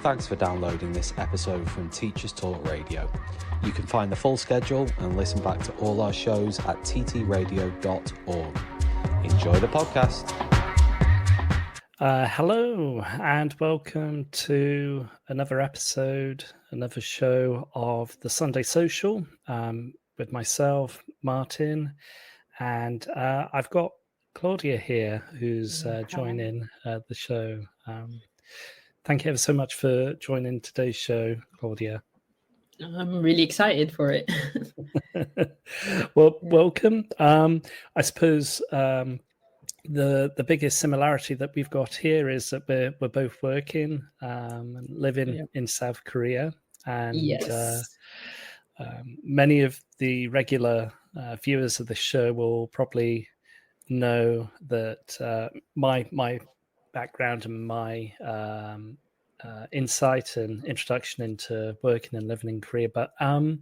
Thanks for downloading this episode from Teachers Talk Radio. You can find the full schedule and listen back to all our shows at ttradio.org. Enjoy the podcast. Hello and welcome to another episode, another show of the Sunday Social with myself, Martin, and I've got Claudia here who's joining the show. Thank you ever so much for joining today's show, Claudia. I'm really excited for it. Well, welcome. I suppose the biggest similarity that we've got here is that we're both working and living in South Korea, and yes. Many of the regular viewers of the show will probably know that my background and my insight and introduction into working and living in Korea. But how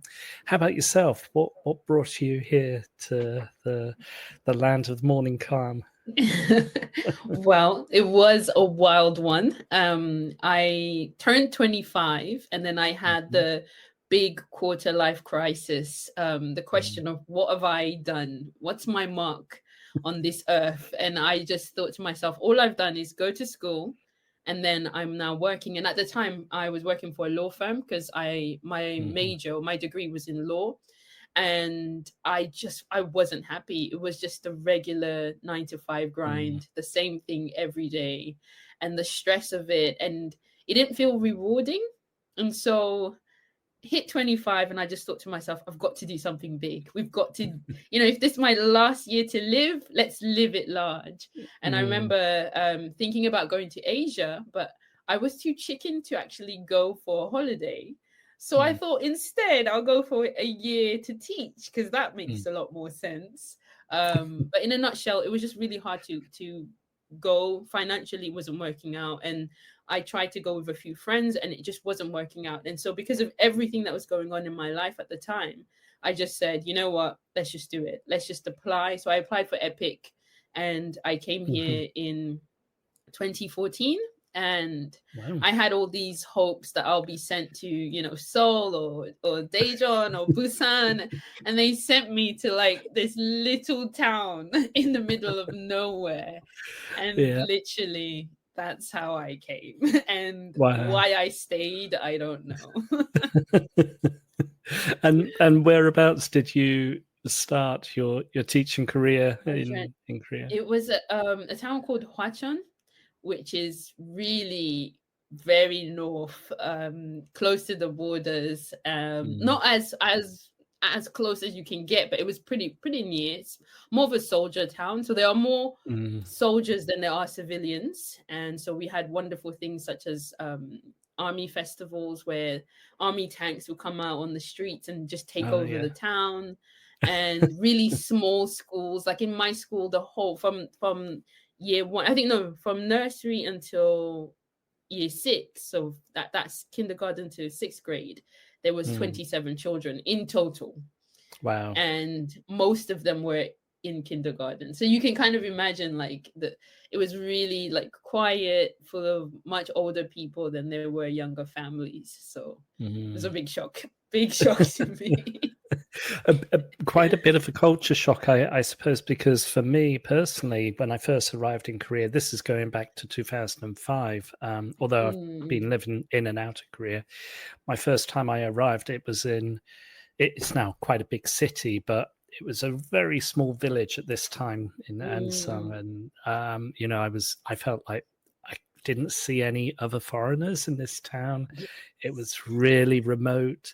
about yourself? What brought you here to the land of morning calm? Well, it was a wild one. I turned 25 and then I had the big quarter life crisis. The question of what have I done? What's my mark on this earth? And I just thought to myself, all I've done is go to school and then I'm now working. And at the time I was working for a law firm because my degree was in law. And I wasn't happy. It was just a regular 9-to-5 grind, the same thing every day, and the stress of it. And it didn't feel rewarding. And so hit 25 and I just thought to myself, I've got to do something big. We've got to, if this is my last year to live, let's live it large. And I remember thinking about going to Asia, but I was too chicken to actually go for a holiday. So I thought instead I'll go for a year to teach because that makes a lot more sense. But in a nutshell, it was just really hard to go. Financially, it wasn't working out. And I tried to go with a few friends and it just wasn't working out. And so because of everything that was going on in my life at the time, I just said, you know what, let's just do it. Let's just apply. So I applied for EPIC and I came here in 2014. And I had all these hopes that I'll be sent to, Seoul or Daejeon or Busan. And they sent me to like this little town in the middle of nowhere. And literally that's how I came. And why I stayed, I don't know. And whereabouts did you start your teaching career in Korea? It was a town called Hwacheon, which is really very north, close to the borders, not as close as you can get, but it was pretty near. It's more of a soldier town, so there are more soldiers than there are civilians. And so we had wonderful things such as army festivals where army tanks would come out on the streets and just take over the town, and really small schools. Like in my school, the whole from year one, from nursery until year 6. So that's kindergarten to 6th grade. There was 27 children in total. Wow. And most of them were in kindergarten. So you can kind of imagine like it was really like quiet, full of much older people than there were younger families. So it was a big shock to me. Quite a bit of a culture shock, I suppose, because for me personally, when I first arrived in Korea, this is going back to 2005, although I've been living in and out of Korea. My first time I arrived, it's now quite a big city, but it was a very small village at this time in Ansung. And, I felt like I didn't see any other foreigners in this town. It was really remote,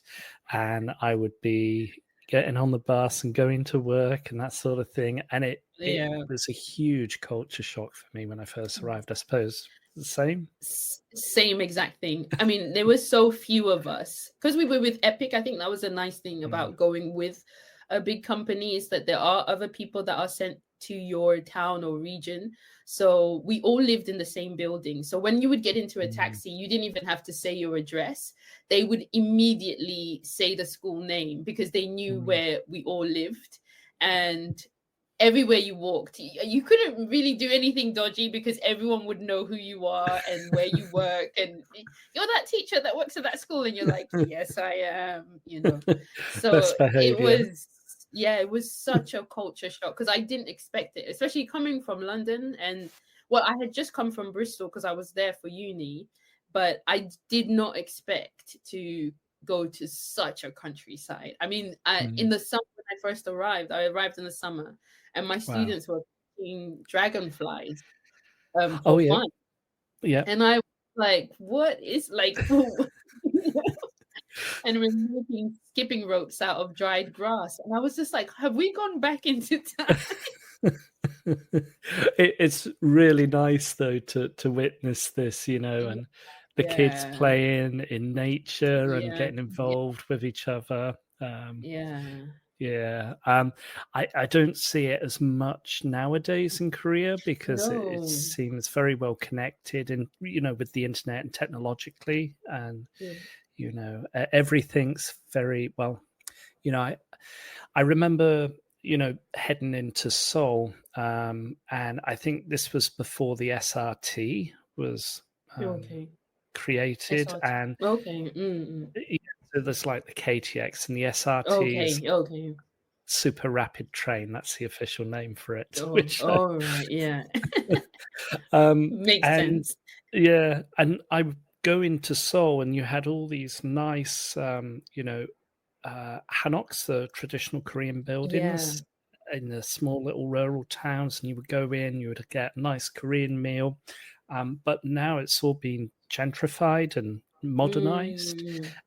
and I would be getting on the bus and going to work and that sort of thing. And it was a huge culture shock for me when I first arrived. I suppose the same exact thing. I mean, there were so few of us because we were with EPIC. I think that was a nice thing about going with a big company, is that there are other people that are sent to your town or region. So we all lived in the same building. So when you would get into a taxi, you didn't even have to say your address. They would immediately say the school name because they knew where we all lived. And everywhere you walked, you couldn't really do anything dodgy because everyone would know who you are and where you work. And you're that teacher that works at that school, and you're like, yes, I am, So Best behavior. it was such a culture shock because I didn't expect it, especially coming from London. And well, I had just come from Bristol because I was there for uni, but I did not expect to go to such a countryside. I mean, in the summer when I first arrived, I arrived in the summer, and my students were catching dragonflies Oh for yeah, fun. yeah. And I was like, what is like and we're making skipping ropes out of dried grass. And I was just like, have we gone back into time? It's really nice though to witness this, and the kids playing in nature and getting involved with each other. I don't see it as much nowadays in Korea because it seems very well connected, and with the internet and technologically, and everything's very well. I remember heading into Seoul, and I think this was before the SRT was created, SRT. and so there's like the KTX, and the SRT is super rapid train. That's the official name for it. Right, yeah. Makes sense. Yeah, and I would go into Seoul, and you had all these nice, hanoks, the traditional Korean buildings in the small little rural towns, and you would go in, you would get a nice Korean meal. But now it's all been gentrified and modernized,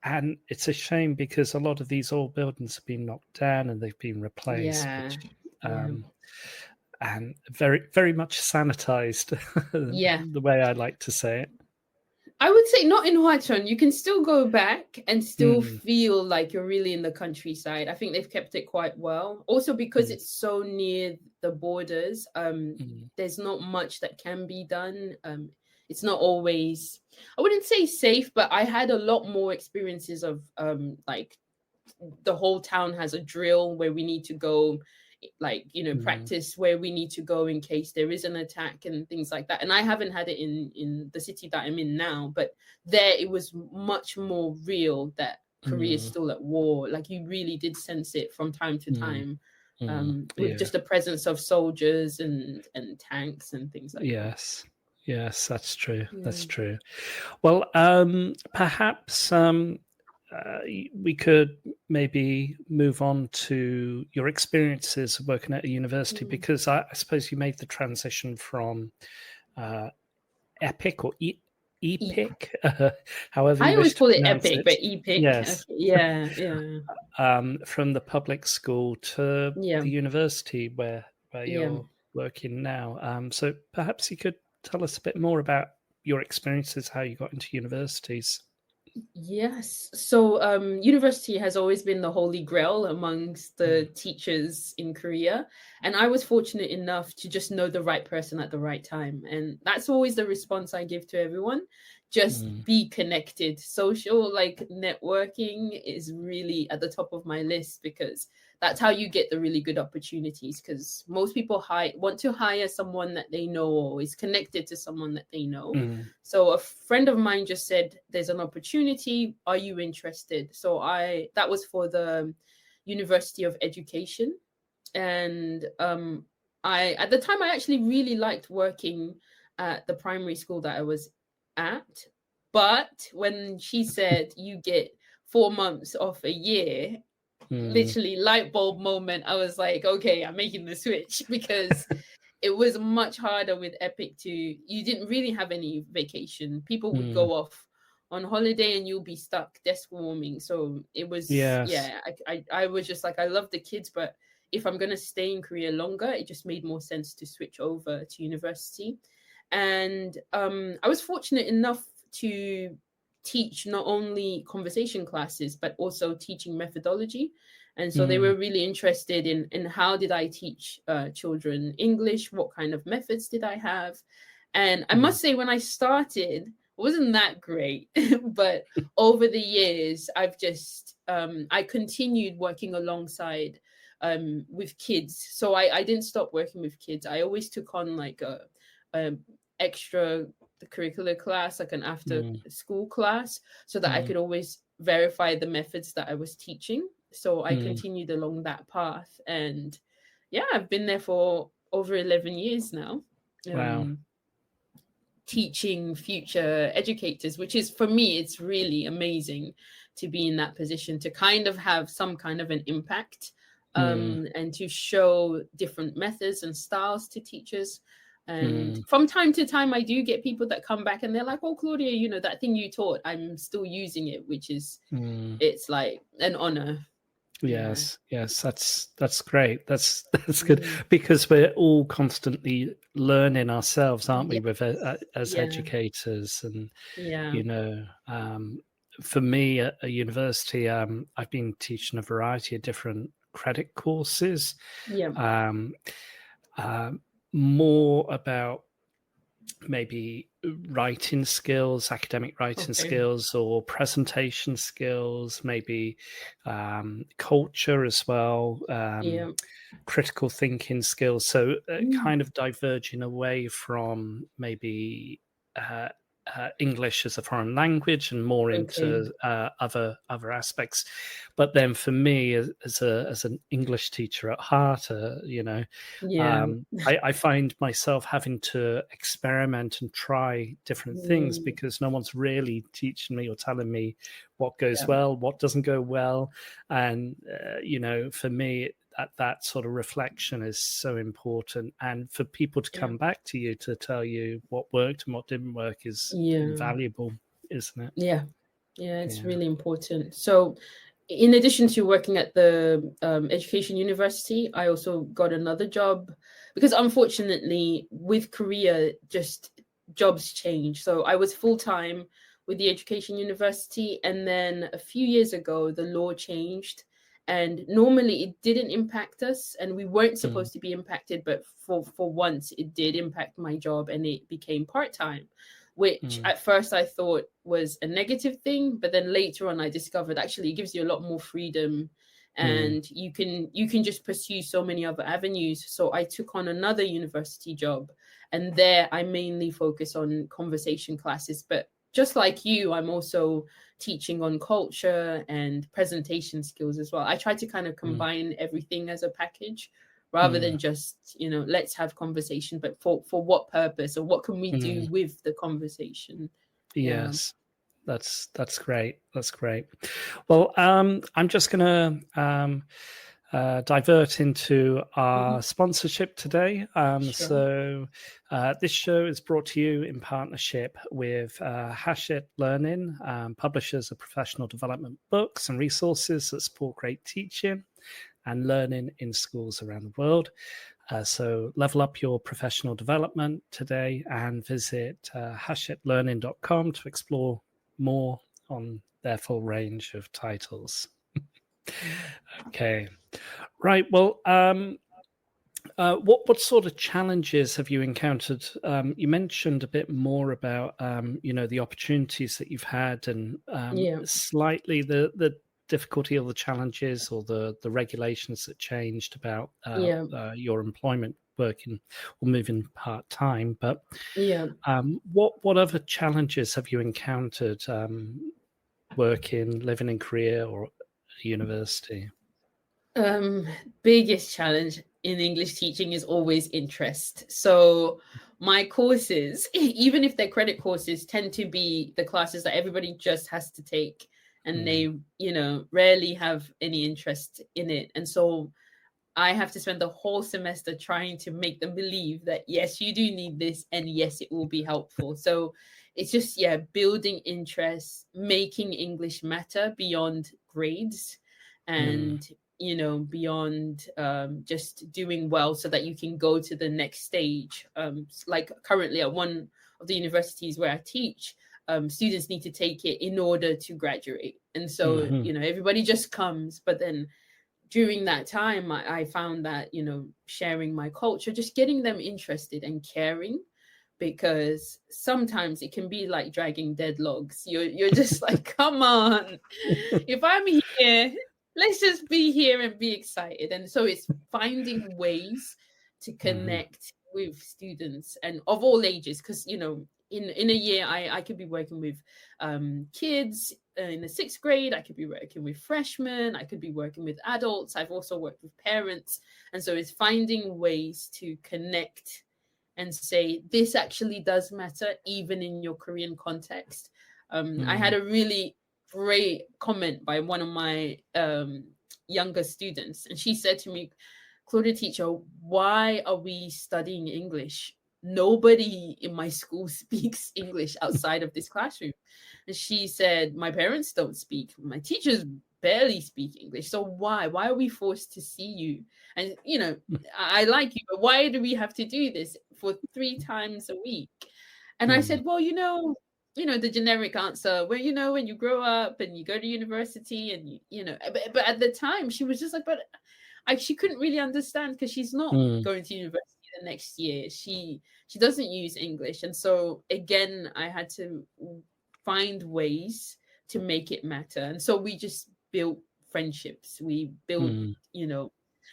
and it's a shame because a lot of these old buildings have been knocked down and they've been replaced, and very, very much sanitized. The way I like to say it. I would say not in Hwacheon. You can still go back and still feel like you're really in the countryside. I think they've kept it quite well. Also because it's so near the borders, there's not much that can be done. It's not always, I wouldn't say safe, but I had a lot more experiences of like the whole town has a drill where we need to go, like practice where we need to go in case there is an attack and things like that. And I haven't had it in the city that I'm in now, but there it was much more real that Korea is still at war. Like you really did sense it from time to time, with just the presence of soldiers and tanks and things like that. Yes, that's true. That's true. Well, perhaps we could maybe move on to your experiences working at a university, because I suppose you made the transition from EPIC or EPIC, however you I always call it EPIC, but EPIC. Yes. Okay. From the public school to the university where you're working now. So perhaps you could tell us a bit more about your experiences, how you got into universities. Yes. So university has always been the holy grail amongst the teachers in Korea. And I was fortunate enough to just know the right person at the right time. And that's always the response I give to everyone. Just be connected. Social, like networking is really at the top of my list, because that's how you get the really good opportunities, because most people want to hire someone that they know or is connected to someone that they know. So a friend of mine just said, there's an opportunity. Are you interested? So that was for the University of Education. And at the time, I actually really liked working at the primary school that I was at. But when she said you get 4 months off a year, literally light bulb moment, I was like, okay, I'm making the switch, because it was much harder with EPIC you didn't really have any vacation. People would go off on holiday and you'll be stuck desk warming. So it was, I was just like, I love the kids, but if I'm going to stay in Korea longer, it just made more sense to switch over to university. And I was fortunate enough to teach not only conversation classes, but also teaching methodology. And so they were really interested in how did I teach children English? What kind of methods did I have? And I must say, when I started, it wasn't that great. But over the years, I've just, I continued working alongside with kids. So I didn't stop working with kids. I always took on like a extra curricular class, like an after school class, so that I could always verify the methods that I was teaching. So I continued along that path, and yeah, I've been there for over 11 years now. Wow. Teaching future educators, which is, for me, it's really amazing to be in that position, to kind of have some kind of an impact, and to show different methods and styles to teachers. And from time to time, I do get people that come back and they're like, "Oh, Claudia, you know, that thing you taught, I'm still using it," which is, it's like an honor. Yes, that's great. That's good, because we're all constantly learning ourselves, aren't we, with as educators? And you know, for me at a university, I've been teaching a variety of different credit courses. More about maybe writing skills, academic writing skills, or presentation skills, maybe culture as well, critical thinking skills. So kind of diverging away from maybe English as a foreign language and more into other aspects. But then for me, as an English teacher at heart, you know, I find myself having to experiment and try different things, because no one's really teaching me or telling me what goes well, what doesn't go well. And you know, for me, that sort of reflection is so important, and for people to come back to you to tell you what worked and what didn't work is invaluable, isn't it? It's really important. So in addition to working at the education university, I also got another job, because unfortunately with Korea, just jobs change. So I was full-time with the education university, and then a few years ago the law changed. And normally it didn't impact us, and we weren't supposed to be impacted, but for once it did impact my job, and it became part-time, which at first I thought was a negative thing, but then later on I discovered actually it gives you a lot more freedom, and you can just pursue so many other avenues. So I took on another university job, and there I mainly focus on conversation classes. But just like you, I'm also teaching on culture and presentation skills as well. I try to kind of combine everything as a package, rather than just, you know, let's have conversation, but for what purpose, or what can we do with the conversation? Yes, that's great. That's great. Well, I'm just going to divert into our sponsorship today. So this show is brought to you in partnership with Hachette Learning, publishers of professional development books and resources that support great teaching and learning in schools around the world. So level up your professional development today and visit hachetlearning.com to explore more on their full range of titles. Okay. Right. Well, what sort of challenges have you encountered? You mentioned a bit more about you know, the opportunities that you've had, and slightly the difficulty or the challenges or the regulations that changed about your employment, working or moving part-time. But what other challenges have you encountered working, living in Korea or university? Biggest challenge in English teaching is always interest. So my courses, even if they're credit courses, tend to be the classes that everybody just has to take, and they, you know, rarely have any interest in it. And so I have to spend the whole semester trying to make them believe that, yes, you do need this, and yes, it will be helpful. So it's just, building interest, making English matter beyond grades, and you know, beyond just doing well so that you can go to the next stage. Like currently at one of the universities where I teach, students need to take it in order to graduate. And so, you know, everybody just comes. But then during that time, I found that, you know, sharing my culture, just getting them interested and caring, because sometimes it can be like dragging dead logs. You're just like, come on, if I'm here, let's just be here and be excited. And so it's finding ways to connect with students and of all ages, because in a year I could be working with kids in the 6th grade, I could be working with freshmen, I could be working with adults, I've also worked with parents. And so it's finding ways to connect and say this actually does matter even in your Korean context. I had a really great comment by one of my younger students, and she said to me, Claudia teacher, why are we studying English? Nobody in my school speaks English outside of this classroom. And she said, my parents don't speak, my teachers barely speak English. So why are we forced to see you? And I like you, but why do we have to do this for 3 times a week? And I said, well, the generic answer, well, when you grow up and you go to university and but at the time she was just like, but she couldn't really understand because she's not going to university the next year. She doesn't use English. And so again, I had to find ways to make it matter. And so we just built friendships. We built,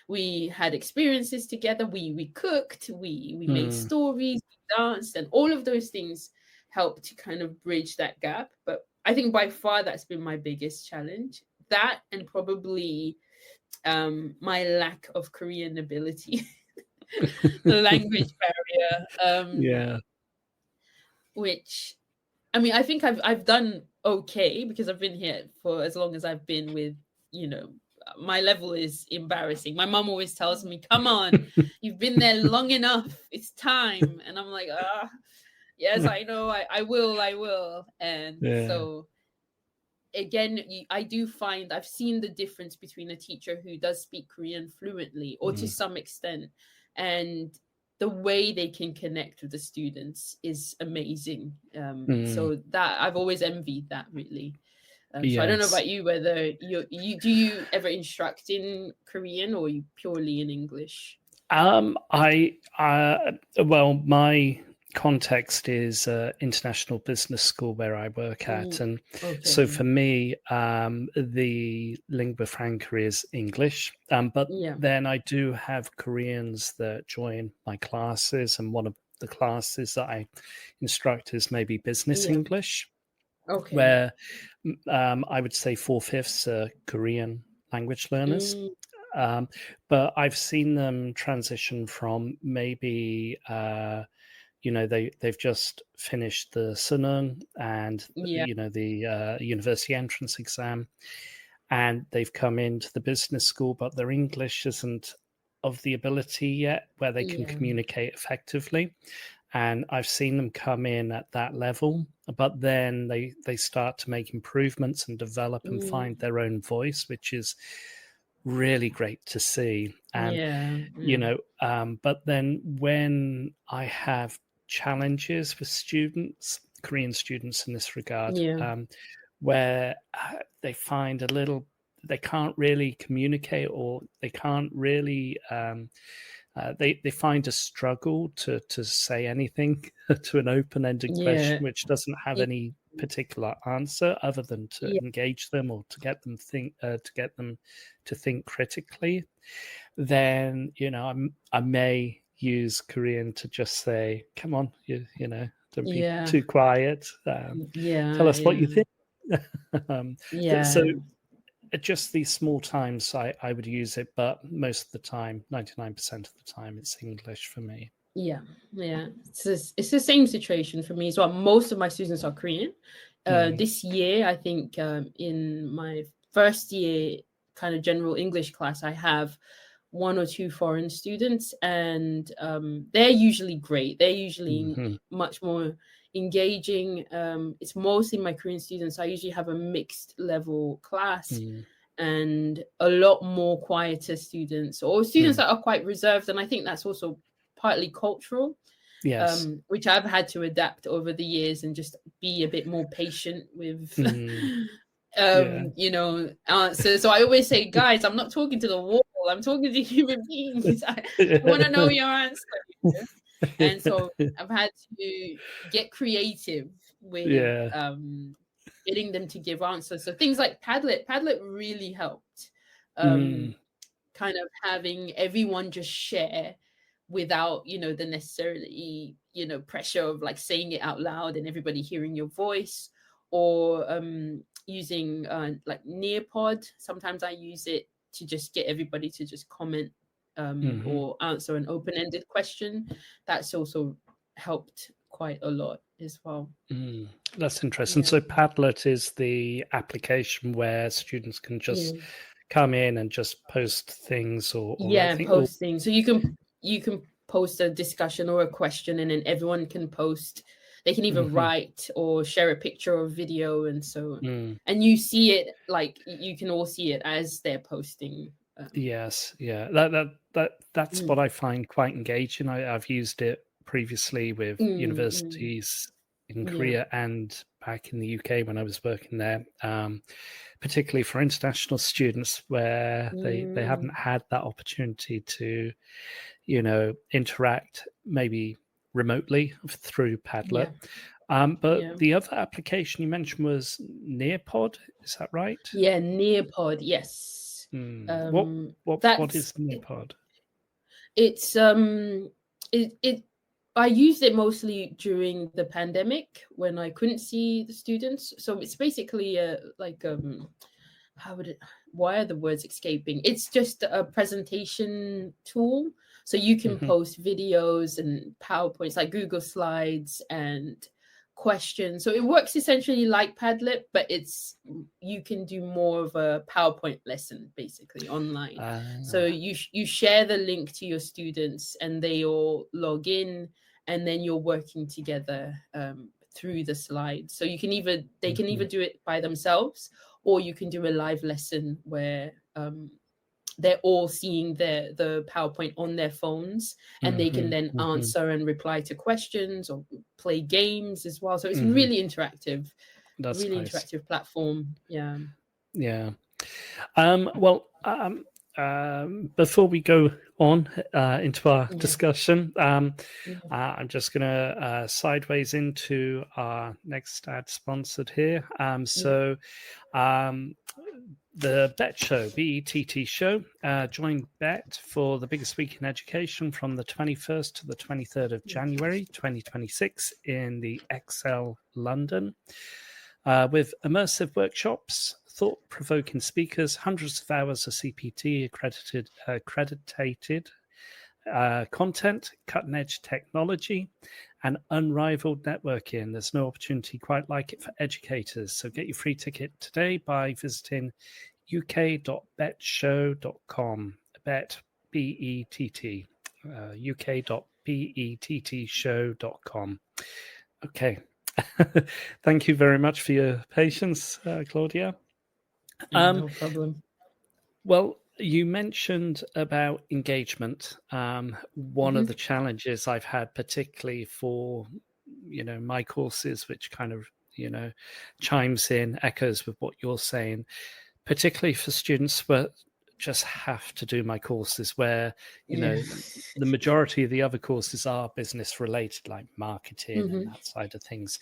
we had experiences together. We cooked, we made stories, we danced, and all of those things helped to kind of bridge that gap. But I think by far that's been my biggest challenge. That and probably my lack of Korean ability, the language barrier. Which, I mean, I think I've done okay because I've been here for as long as I've been with, my level is embarrassing. My mom always tells me, come on, you've been there long enough. It's time. And I'm like, yes, I know. I will. And so again, I do find I've seen the difference between a teacher who does speak Korean fluently or to some extent, and the way they can connect with the students is amazing. So that I've always envied that, really. So I don't know about you, whether you do you ever instruct in Korean or are you purely in English? Well, my context is international business school where I work at, and so for me the lingua franca is English, but then I do have Koreans that join my classes, and one of the classes that I instruct is maybe business English, where I would say 4/5 are Korean language learners. But I've seen them transition from maybe they've just finished the Sunung and the university entrance exam, and they've come into the business school, but their English isn't of the ability yet where they can communicate effectively. And I've seen them come in at that level, but then they start to make improvements and develop and find their own voice, which is really great to see. And but then when I have challenges with students, Korean students in this regard, where they find they can't really communicate, or they can't really they find a struggle to say anything to an open-ended question which doesn't have any particular answer other than to engage them or to get them to think critically. Then I may use Korean to just say, come on, don't be too quiet, tell us what you think. So just these small times I would use it, but most of the time, 99% of the time, it's English for me. It's the same situation for me as well. Most of my students are Korean. This year, I think in my first year kind of general English class, I have 1 or 2 foreign students, and they're usually great. They're usually much more engaging. It's mostly my Korean students. I usually have a mixed level class and a lot more quieter students, or students that are quite reserved. And I think that's also partly cultural, which I've had to adapt over the years and just be a bit more patient with answers. So I always say, guys, I'm not talking to the wall, I'm talking to human beings. I want to know your answer. And so I've had to get creative with getting them to give answers. So things like Padlet really helped. kind of having everyone just share without, the necessarily, pressure of like saying it out loud and everybody hearing your voice, or using like Nearpod. Sometimes I use it to just get everybody to just comment or answer an open-ended question. That's also helped quite a lot as well. That's interesting. So Padlet is the application where students can just come in and just post things or post things. So you can post a discussion or a question, and then everyone can post. They can either write or share a picture or video, and so and you see it, like you can all see it as they're posting. That's what I find quite engaging. I've used it previously with universities in Korea and back in the UK when I was working there, particularly for international students where they haven't had that opportunity to, interact maybe remotely through Padlet. But the other application you mentioned was Nearpod. Is that right? Yeah, Nearpod. Yes. What is Nearpod? It's I used it mostly during the pandemic when I couldn't see the students. So it's basically why are the words escaping? It's just a presentation tool. So you can post videos and PowerPoints like Google Slides and questions. So it works essentially like Padlet, but you can do more of a PowerPoint lesson basically online. So you share the link to your students and they all log in, and then you're working together through the slides. So you can they can either do it by themselves, or you can do a live lesson where they're all seeing the PowerPoint on their phones, and they can then answer and reply to questions or play games as well. So it's really interactive. That's really nice. Interactive platform. Yeah. Before we go on into our discussion, I'm just going to sideways into our next ad sponsored here. The BET Show, BETT Show, join BET for the biggest week in education from the 21st to the 23rd of January 2026 in the XL London, with immersive workshops, thought-provoking speakers, hundreds of hours of CPT accredited content, cutting-edge technology, and unrivaled networking. There's no opportunity quite like it for educators. So get your free ticket today by visiting uk.betshow.com. Bet, B-E-T-T, uk.bettshow.com. Okay. Thank you very much for your patience, Claudia. No problem. Well, you mentioned about engagement. One of the challenges I've had, particularly for, my courses, which kind of, chimes in, echoes with what you're saying, particularly for students who just have to do my courses where, the majority of the other courses are business related, like marketing and that side of things.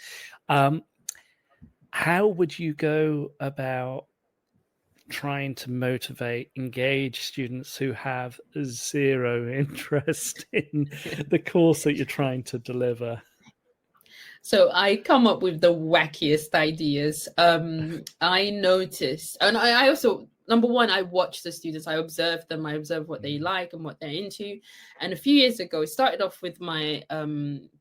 How would you go about trying to motivate, engage students who have zero interest in the course that you're trying to deliver? So I come up with the wackiest ideas. I noticed, and I also, number one, I watch the students, I observe them, I observe what they like and what they're into. And a few years ago, it started off with my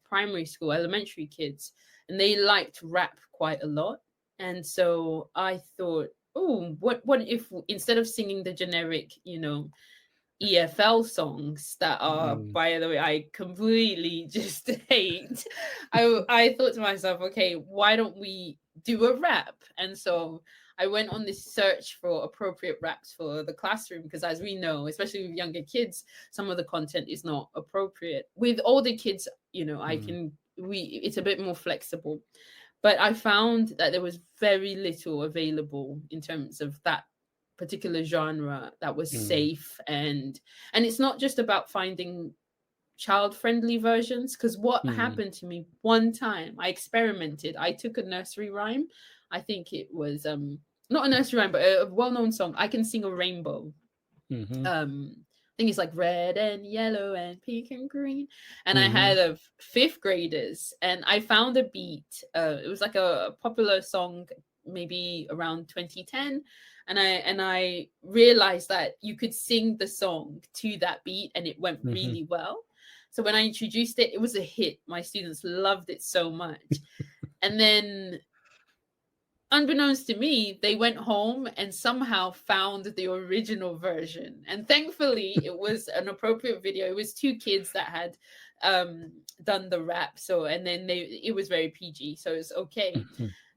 primary school, elementary kids, and they liked rap quite a lot. And so I thought, oh, what if instead of singing the generic, EFL songs that are, by the way, I completely just hate. I thought to myself, okay, why don't we do a rap? And so I went on this search for appropriate raps for the classroom, because as we know, especially with younger kids, some of the content is not appropriate. With older kids, it's a bit more flexible. But I found that there was very little available in terms of that particular genre that was safe, and it's not just about finding child-friendly versions, because what happened to me one time, I experimented. I took a nursery rhyme. I think it was not a nursery rhyme, but a well-known song, I Can Sing a Rainbow. I think it's like red and yellow and pink and green. And I Mm-hmm. had a fifth graders, and I found a beat. It was like a popular song, maybe around 2010. And I realized that you could sing the song to that beat, and it went really well. So when I introduced it, it was a hit. My students loved it so much. And then, unbeknownst to me, they went home and somehow found the original version. And thankfully, it was an appropriate video. It was two kids that had done the rap. So, and then it was very PG, so it's okay.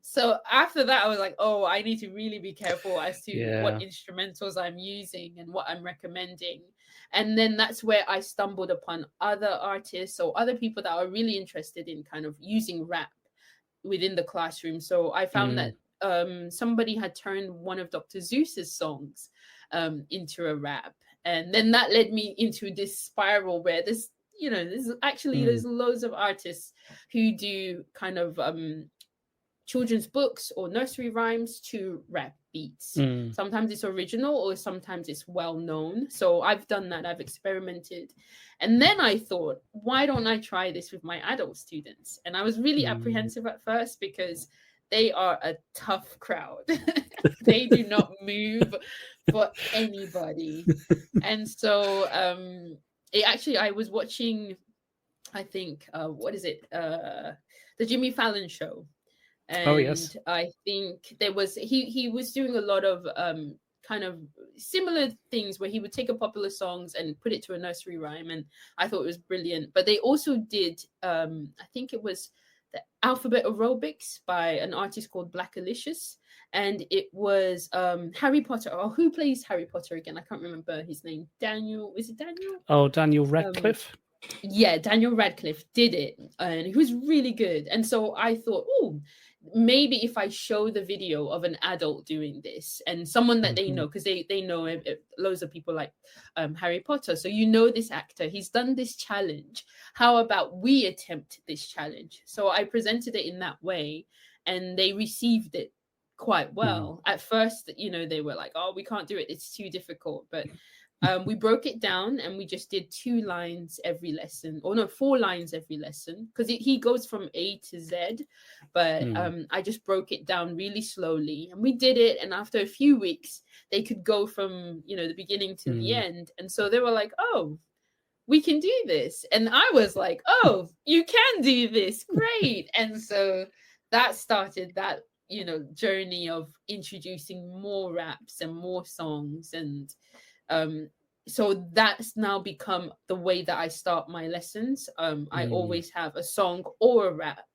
So after that, I was like, oh, I need to really be careful as to what instrumentals I'm using and what I'm recommending. And then that's where I stumbled upon other artists or other people that are really interested in kind of using rap within the classroom. So I found that somebody had turned one of Dr. Seuss's songs into a rap. And then that led me into this spiral where there's loads of artists who do kind of children's books or nursery rhymes to rap beats. Sometimes it's original or sometimes it's well known. So I've done that. I've experimented. And then I thought, why don't I try this with my adult students? And I was really apprehensive at first because they are a tough crowd. They do not move for anybody. And so I was watching, I think, the Jimmy Fallon show. And I think there was he was doing a lot of kind of similar things where he would take a popular songs and put it to a nursery rhyme, and I thought it was brilliant. But they also did I think it was the alphabet aerobics by an artist called Black Alicious, and it was Harry Potter. Oh, who plays Harry Potter again? I can't remember his name. Daniel, is it Daniel? Oh, Daniel Radcliffe. Yeah, Daniel Radcliffe did it, and he was really good. And so I thought, oh, maybe if I show the video of an adult doing this and someone that they know, because they know loads of people like Harry Potter. So this actor, he's done this challenge. How about we attempt this challenge? So I presented it in that way, and they received it quite well. At first, they were like, oh, we can't do it. It's too difficult. But we broke it down and we just did 2 lines every lesson, or no, 4 lines every lesson, because he goes from A to Z. But I just broke it down really slowly, and we did it. And after a few weeks, they could go from, the beginning to the end. And so they were like, oh, we can do this. And I was like, oh, you can do this. Great. And so that started that, journey of introducing more raps and more songs. And so that's now become the way that I start my lessons. I always have a song or a rap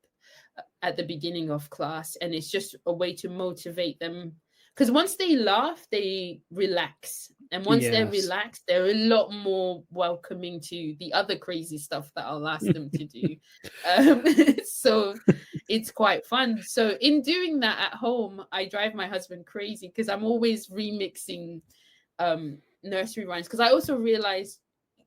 at the beginning of class, and it's just a way to motivate them, because once they laugh, they relax, and once they're relaxed, they're a lot more welcoming to the other crazy stuff that I'll ask them to do. So it's quite fun. So in doing that at home, I drive my husband crazy because I'm always remixing nursery rhymes, because I also realize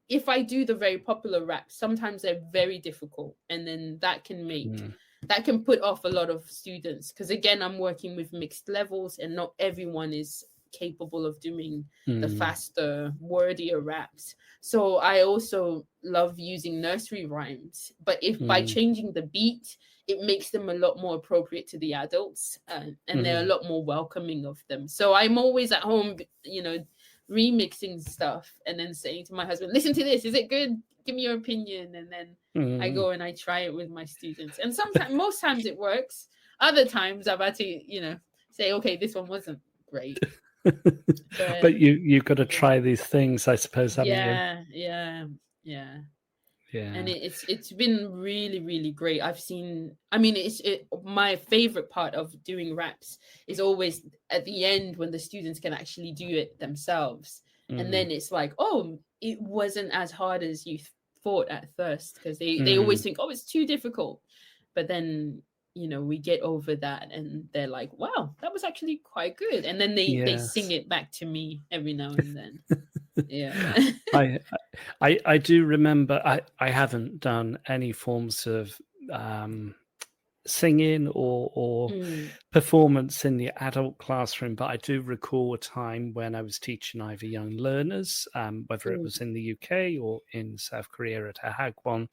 if I do the very popular raps, sometimes they're very difficult, and then that can put off a lot of students, because again, I'm working with mixed levels and not everyone is capable of doing the faster, wordier raps. So I also love using nursery rhymes, but if by changing the beat, it makes them a lot more appropriate to the adults, and they're a lot more welcoming of them. So I'm always at home, remixing stuff and then saying to my husband, listen to this, is it good? Give me your opinion. And then I go and I try it with my students, and most times it works. Other times I've had to say, okay, this one wasn't great. But you've got to try these things, I suppose, haven't you? Yeah. And it's been really, really great. My favorite part of doing raps is always at the end when the students can actually do it themselves. And then it's like, oh, it wasn't as hard as you thought at first, because they always think, oh, it's too difficult. But then, we get over that and they're like, wow, that was actually quite good. And then they sing it back to me every now and then. Yeah. I do remember I haven't done any forms of singing or performance in the adult classroom, but I do recall a time when I was teaching either young learners, whether it was in the UK or in South Korea at a hagwon,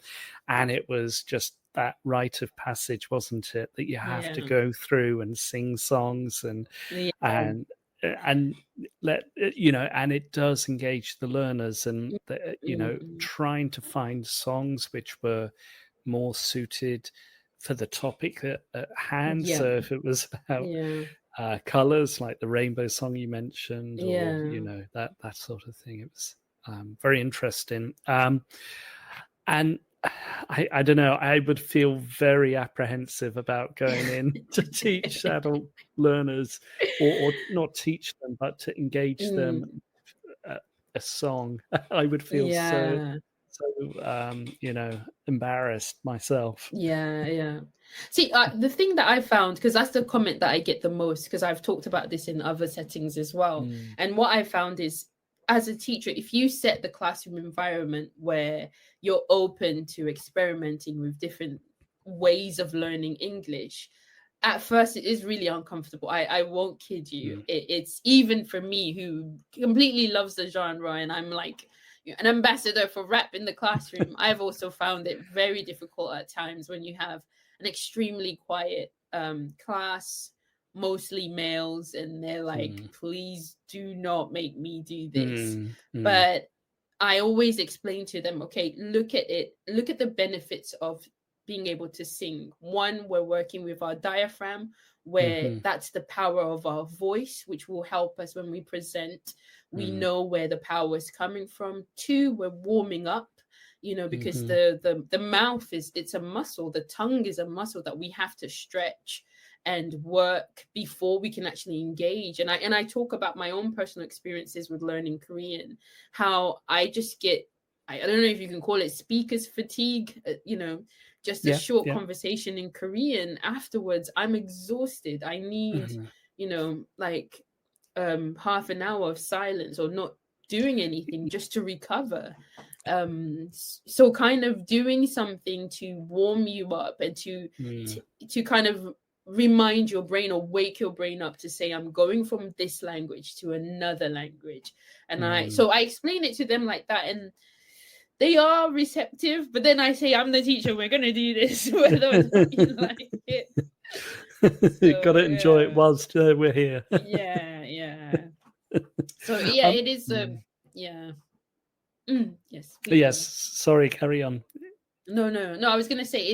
and it was just that rite of passage, wasn't it? That you have to go through and sing songs and let and it does engage the learners, and trying to find songs which were more suited for the topic at hand. So if it was about colors, like the rainbow song you mentioned, or that sort of thing, it was very interesting. And I don't know, I would feel very apprehensive about going in to teach adult learners, or not teach them, but to engage them a song. I would feel so embarrassed myself. See, the thing that I found, because that's the comment that I get the most, because I've talked about this in other settings as well, and what I found is, as a teacher, if you set the classroom environment where you're open to experimenting with different ways of learning English, at first it is really uncomfortable. I won't kid you. It's even for me, who completely loves the genre, and I'm like an ambassador for rap in the classroom, I've also found it very difficult at times when you have an extremely quiet class, mostly males, and they're like, please do not make me do this. But I always explain to them, okay, look at the benefits of being able to sing. One, we're working with our diaphragm, where that's the power of our voice, which will help us when we present. We know where the power is coming from. Two, we're warming up, because the mouth it's a muscle. The tongue is a muscle that we have to stretch and work before we can actually engage. And I talk about my own personal experiences with learning Korean, how I just get, I don't know if you can call it speaker's fatigue, just a short conversation in Korean. Afterwards, I'm exhausted. I need, half an hour of silence or not doing anything just to recover. So kind of doing something to warm you up and to kind of remind your brain or wake your brain up to say, I'm going from this language to another language. And I explain it to them like that, and they are receptive, but then I say, I'm the teacher, we're going to do this, whether or not you like it. You've got to enjoy it whilst we're here. So it is yes. Yes, sorry, carry on. No, I was going to say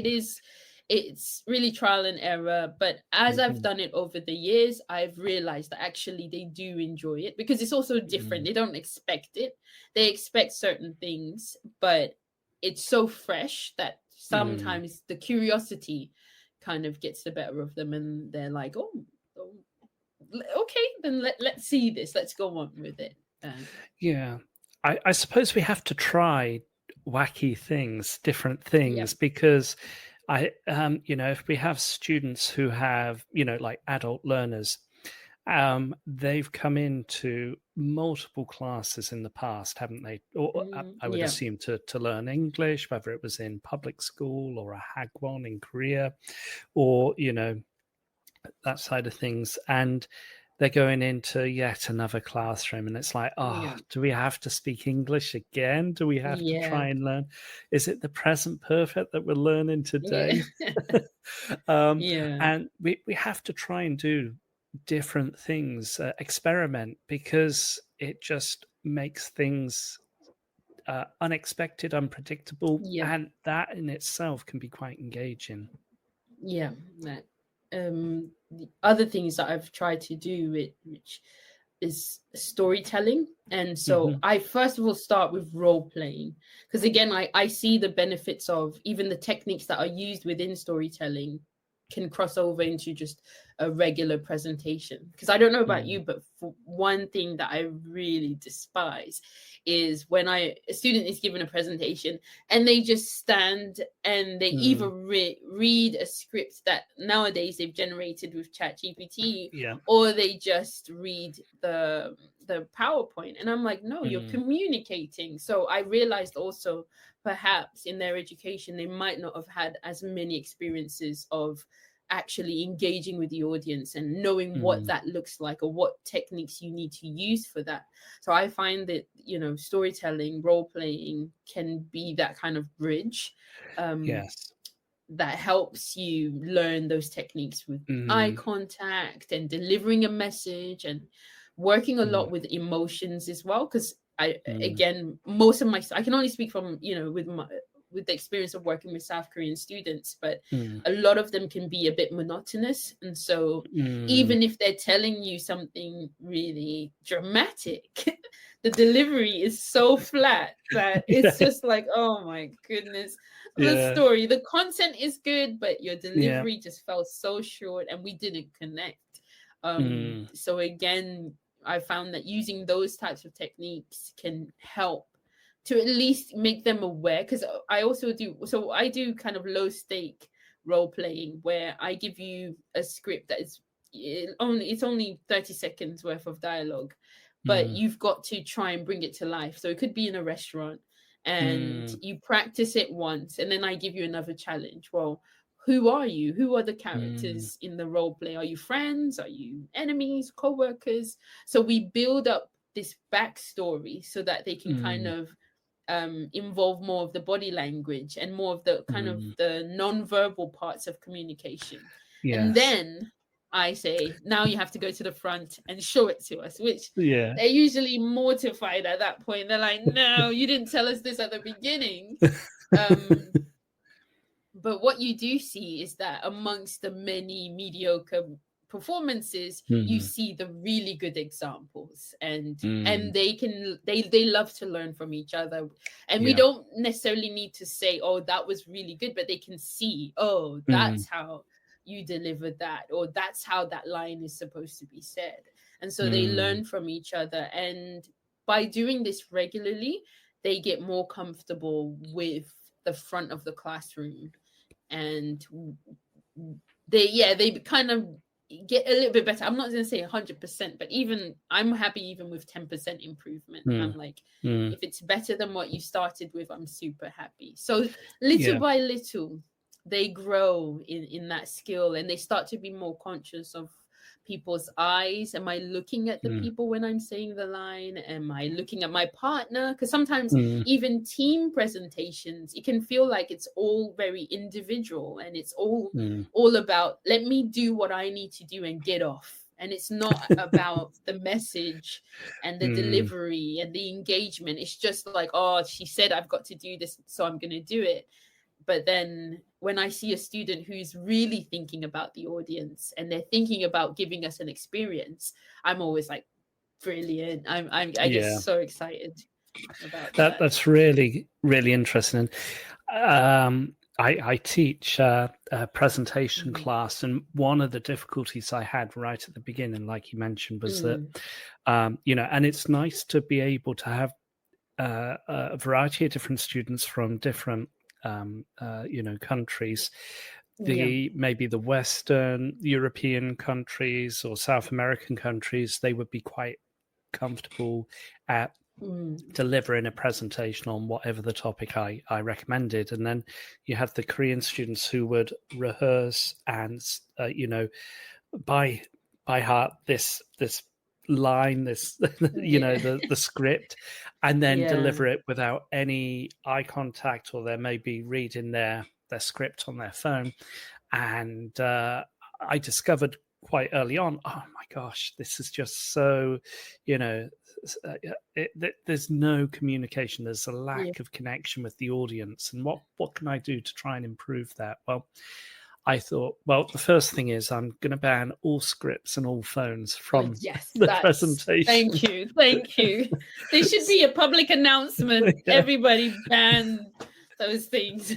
it's really trial and error, but as I've done it over the years, I've realized that actually they do enjoy it, because it's also different. They don't expect it. They expect certain things, but it's so fresh that sometimes the curiosity kind of gets the better of them, and they're like, oh okay, then let's see this. Let's go on with it. I suppose we have to try wacky things, different things, because if we have students who have, like adult learners, they've come into multiple classes in the past, haven't they? Or I would assume to learn English, whether it was in public school or a hagwon in Korea, or, that side of things. And they're going into yet another classroom, and it's like, do we have to speak English again? Do we have to try and learn? Is it the present perfect that we're learning today? And we have to try and do different things, experiment, because it just makes things unexpected, unpredictable, and that in itself can be quite engaging. The other things that I've tried to do, which is storytelling. And so I first of all start with role playing, because again, I see the benefits of even the techniques that are used within storytelling can cross over into just a regular presentation. Because I don't know about you, but for one thing that I really despise is when a student is given a presentation and they just stand and they either read a script that nowadays they've generated with ChatGPT, or they just read the the PowerPoint. And I'm like, no, you're communicating. So I realized also perhaps in their education, they might not have had as many experiences of actually engaging with the audience and knowing what that looks like or what techniques you need to use for that. So I find that, you know, storytelling, role playing can be that kind of bridge. Yes. That helps you learn those techniques with eye contact and delivering a message and working a lot with emotions as well. Because again, most of I can only speak from, you know, with the experience of working with South Korean students, but a lot of them can be a bit monotonous. And so even if they're telling you something really dramatic, the delivery is so flat that it's just like, oh my goodness, the story, the content is good, but your delivery just fell so short and we didn't connect. So again, I found that using those types of techniques can help to at least make them aware, because I do kind of low stake role playing where I give you a script that is it's only 30 seconds worth of dialogue, but you've got to try and bring it to life. So it could be in a restaurant and you practice it once and then I give you another challenge. Well, who are you? Who are the characters in the role play? Are you friends? Are you enemies, co-workers? So we build up this backstory so that they can kind of involve more of the body language and more of the kind of the non-verbal parts of communication. And then I say, now you have to go to the front and show it to us, which they're usually mortified at that point. They're like, no, you didn't tell us this at the beginning. But what you do see is that amongst the many mediocre performances, you see the really good examples, and they love to learn from each other. And we don't necessarily need to say, oh, that was really good, but they can see, oh, that's how you delivered that, or that's how that line is supposed to be said. And so they learn from each other, and by doing this regularly, they get more comfortable with the front of the classroom, and they kind of get a little bit better. I'm not going to say 100%, but even I'm happy even with 10% improvement. I'm like, if it's better than what you started with, I'm super happy. So little by little, they grow in that skill, and they start to be more conscious of people's eyes. Am I looking at the people when I'm saying the line? Am I looking at my partner? Because sometimes even team presentations, it can feel like it's all very individual, and it's all about, let me do what I need to do and get off. And it's not about the message and the delivery and the engagement. It's just like, oh, she said I've got to do this, so I'm going to do it. But then when I see a student who's really thinking about the audience and they're thinking about giving us an experience, I'm always like, brilliant. I get so excited about that. That's really, really interesting. I teach a presentation class, and one of the difficulties I had right at the beginning, like you mentioned, was that, and it's nice to be able to have a variety of different students from different countries, maybe the Western European countries or South American countries. They would be quite comfortable at delivering a presentation on whatever the topic I recommended. And then you have the Korean students who would rehearse and, by heart this line, this the script, and then deliver it without any eye contact, or they may be reading their script on their phone. And I discovered quite early on, oh my gosh, this is just so, there's no communication, there's a lack of connection with the audience. And what can I do to try and improve that? Well, I thought, the first thing is I'm going to ban all scripts and all phones from the presentation. Thank you. There should be a public announcement. Everybody ban those things.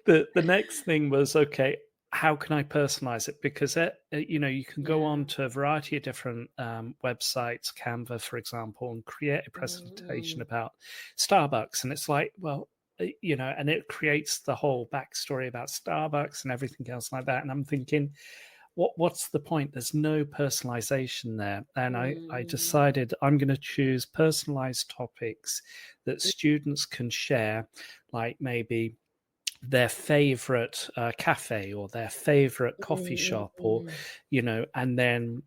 The next thing was, okay, how can I personalize it? Because, you can go on to a variety of different websites, Canva, for example, and create a presentation about Starbucks. And it's like, and it creates the whole backstory about Starbucks and everything else like that. And I'm thinking, what's the point? There's no personalization there. And I decided I'm going to choose personalized topics that students can share, like maybe their favorite cafe or their favorite coffee shop, or, and then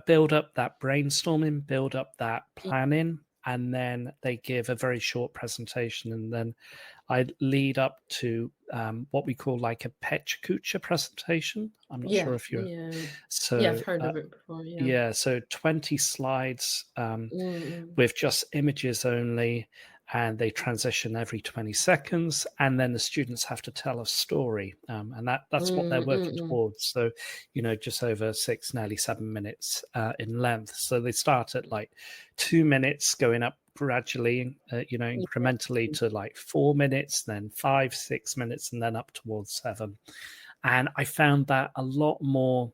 build up that brainstorming, build up that planning, and then they give a very short presentation, and then I lead up to what we call like a Pecha Kucha presentation. I'm not sure if you're... So, I've heard of it before, so 20 slides with just images only, and they transition every 20 seconds, and then the students have to tell a story, and that's what they're working towards. So, just over 6, nearly 7 minutes in length. So they start at like 2 minutes, going up gradually, incrementally to like 4 minutes, then 5, 6 minutes, and then up towards 7. And I found that a lot more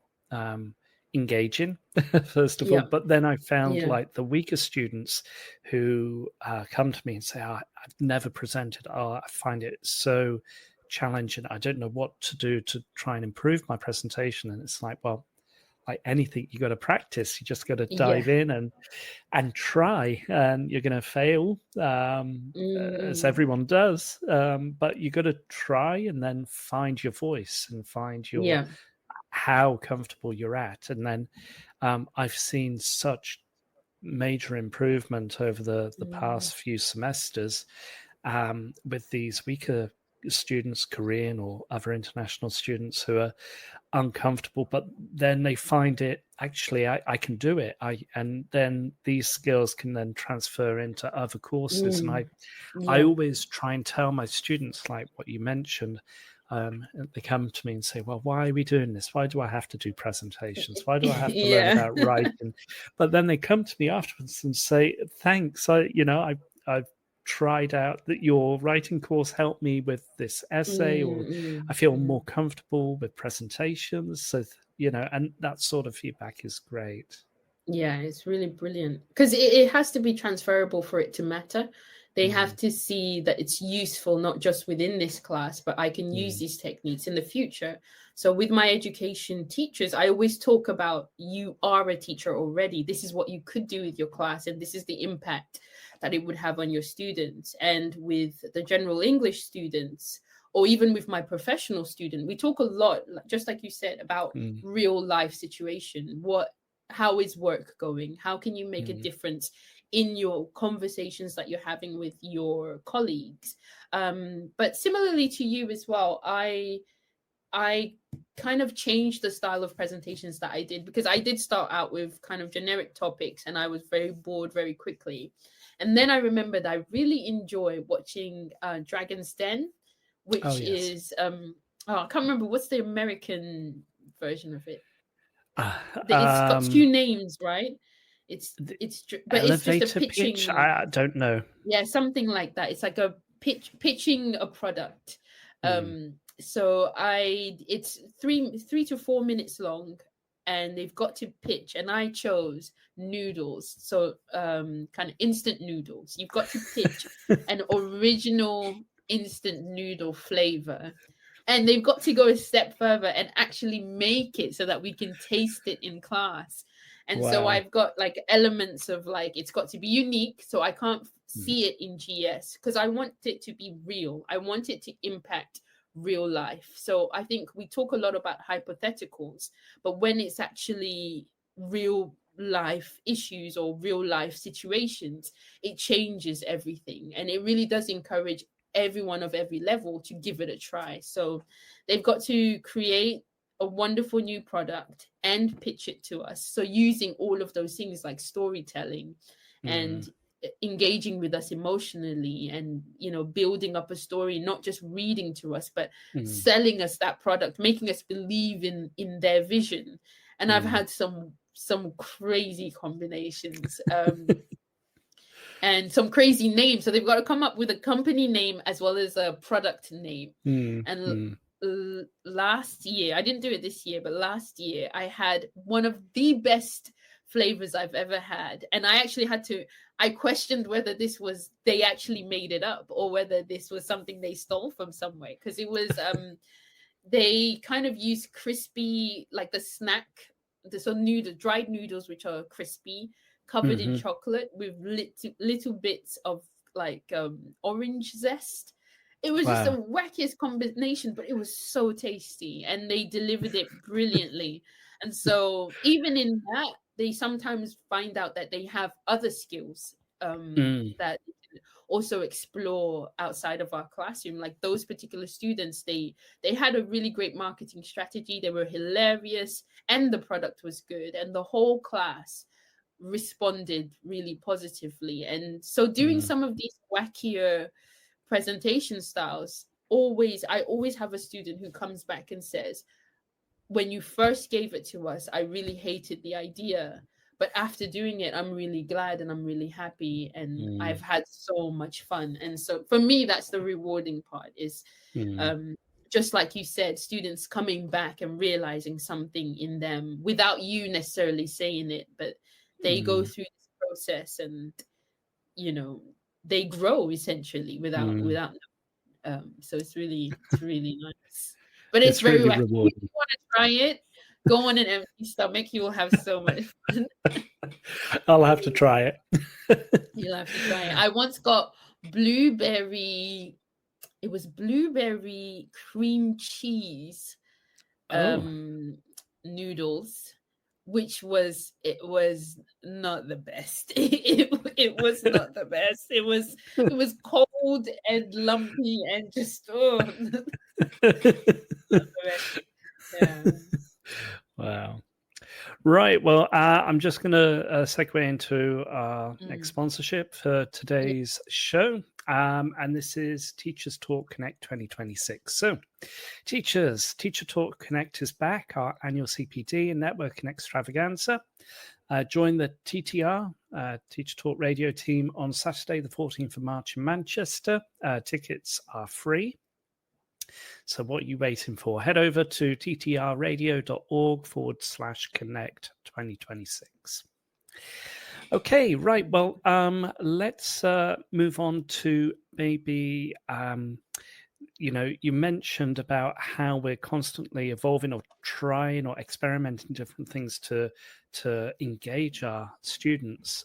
engaging, first of all. But then I found like the weaker students who come to me and say, I've never presented. I find it so challenging. I don't know what to do to try and improve my presentation. And it's like, well, like anything, you got to practice. You just got to dive in and try, and you're going to fail, as everyone does. But you got to try and then find your voice and find your how comfortable you're at. And then I've seen such major improvement over the past few semesters with these weaker students, Korean or other international students, who are uncomfortable, but then they find it, actually, I can do it. And then these skills can then transfer into other courses. And I always try and tell my students, like what you mentioned, they come to me and say, well, why are we doing this? Why do I have to do presentations? Why do I have to learn about writing? But then they come to me afterwards and say, thanks. I've tried out that your writing course helped me with this essay, or I feel more comfortable with presentations. So, and that sort of feedback is great. Yeah, it's really brilliant, because it has to be transferable for it to matter. They have to see that it's useful, not just within this class, but I can use these techniques in the future. So with my education teachers, I always talk about, you are a teacher already. This is what you could do with your class, and this is the impact that it would have on your students. And with the general English students, or even with my professional student, we talk a lot, just like you said, about real life situation. How is work going? How can you make a difference in your conversations that you're having with your colleagues? But similarly to you as well, I kind of changed the style of presentations that I did, because I did start out with kind of generic topics and I was very bored very quickly. And then I remembered I really enjoy watching Dragon's Den, which is, I can't remember, what's the American version of it? It's got 2 names, right? It's but it's just a pitching. Pitch? I don't know. Yeah, something like that. It's like a pitching a product. So it's 3 to 4 minutes long, and they've got to pitch, and I chose noodles. So kind of instant noodles. You've got to pitch an original instant noodle flavor. And they've got to go a step further and actually make it so that we can taste it in class. And so I've got like elements of like, it's got to be unique. So I can't see it in GS, because I want it to be real. I want it to impact real life. So I think we talk a lot about hypotheticals, but when it's actually real life issues or real life situations, it changes everything. And it really does encourage everyone of every level to give it a try. So they've got to create a wonderful new product and pitch it to us. So using all of those things like storytelling and engaging with us emotionally, and building up a story, not just reading to us, but selling us that product, making us believe in their vision. And I've had some crazy combinations. And some crazy names. So they've got to come up with a company name as well as a product name. Last year, I didn't do it this year, but last year I had one of the best flavors I've ever had. And I questioned whether they actually made it up, or whether this was something they stole from somewhere. Because it was they kind of use crispy, like the snack, the sort of dried noodles, which are crispy, covered in chocolate with little bits of like orange zest. It was just the wackiest combination, but it was so tasty, and they delivered it brilliantly. And so even in that, they sometimes find out that they have other skills that also explore outside of our classroom. Like those particular students, they had a really great marketing strategy. They were hilarious, and the product was good, and the whole class responded really positively. And so doing some of these wackier presentation styles, I always have a student who comes back and says, when you first gave it to us, I really hated the idea, but after doing it, I'm really glad and I'm really happy, and I've had so much fun. And so for me, that's the rewarding part, is just like you said, students coming back and realizing something in them without you necessarily saying it, but they go through this process, and they grow essentially without so it's really nice. But it's very really wacky. rewarding. If you want to try it, go on an empty stomach. You will have so much fun. I'll have to try it. You'll have to try it. I once got blueberry cream cheese noodles, which was not the best. It was not the best. It was cold and lumpy and just yeah. Wow. Right. Well, I'm just going to segue into our next sponsorship for today's show. And this is Teachers Talk Connect 2026. So, Teacher Talk Connect is back, our annual CPD and networking extravaganza. Join the TTR, Teacher Talk Radio team, on Saturday, the 14th of March in Manchester. Tickets are free. So what are you waiting for? Head over to ttrradio.org/connect 2026. Okay, right. Well, let's move on to maybe, you mentioned about how we're constantly evolving or trying or experimenting different things to engage our students.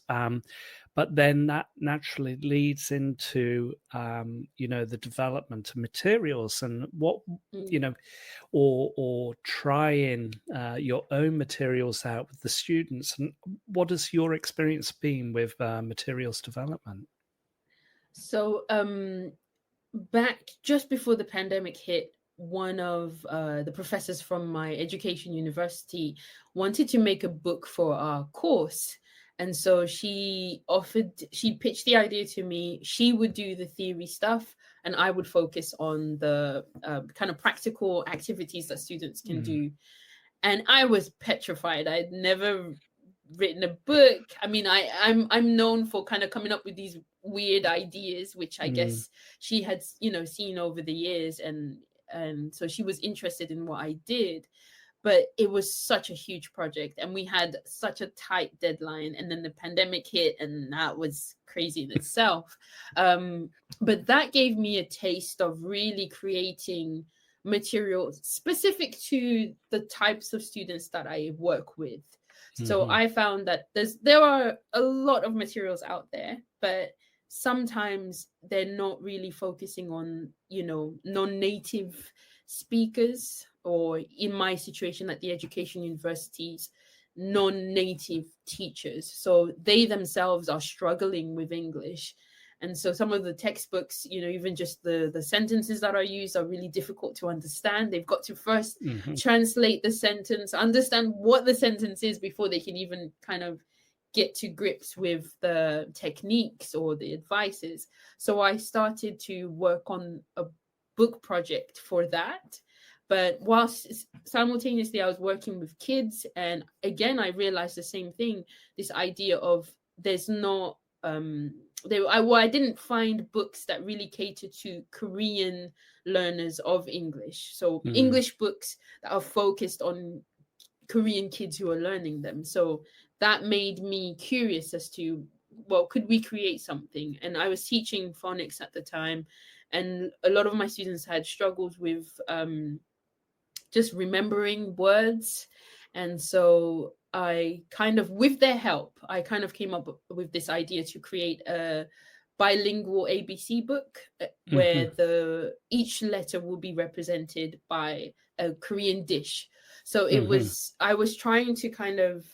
But then that naturally leads into, the development of materials and what, or trying your own materials out with the students. And what has your experience been with materials development? So back just before the pandemic hit, one of the professors from my education university wanted to make a book for our course. And so she pitched the idea to me. She would do the theory stuff, and I would focus on the kind of practical activities that students can do. And I was petrified. I'd never written a book. I mean, I'm known for kind of coming up with these weird ideas, which I guess she had, seen over the years. And so she was interested in what I did. But it was such a huge project, and we had such a tight deadline, and then the pandemic hit, and that was crazy in itself. But that gave me a taste of really creating materials specific to the types of students that I work with. So I found that there are a lot of materials out there, but sometimes they're not really focusing on, non-native speakers, or in my situation at the education universities, non-native teachers. So they themselves are struggling with English. And so some of the textbooks, even just the sentences that are used are really difficult to understand. They've got to first translate the sentence, understand what the sentence is before they can even kind of get to grips with the techniques or the advices. So I started to work on a book project for that. But whilst simultaneously I was working with kids, and again, I realized the same thing, this idea of there's not, I didn't find books that really cater to Korean learners of English. So English books that are focused on Korean kids who are learning them. So that made me curious as to, well, could we create something? And I was teaching phonics at the time, and a lot of my students had struggles with just remembering words. And so I kind of, with their help, I kind of came up with this idea to create a bilingual ABC book where each letter will be represented by a Korean dish. So I was trying to kind of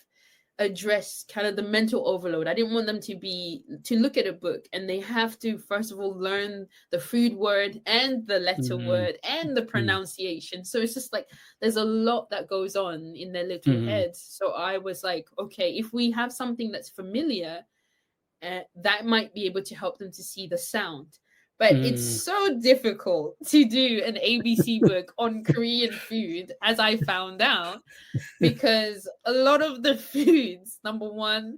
address kind of the mental overload. I didn't want them to look at a book and they have to first of all learn the food word and the letter word and the pronunciation. So it's just like there's a lot that goes on in their little heads. So I was like, okay, if we have something that's familiar, that might be able to help them to see the sound. But it's so difficult to do an ABC book on Korean food, as I found out, because a lot of the foods, number one,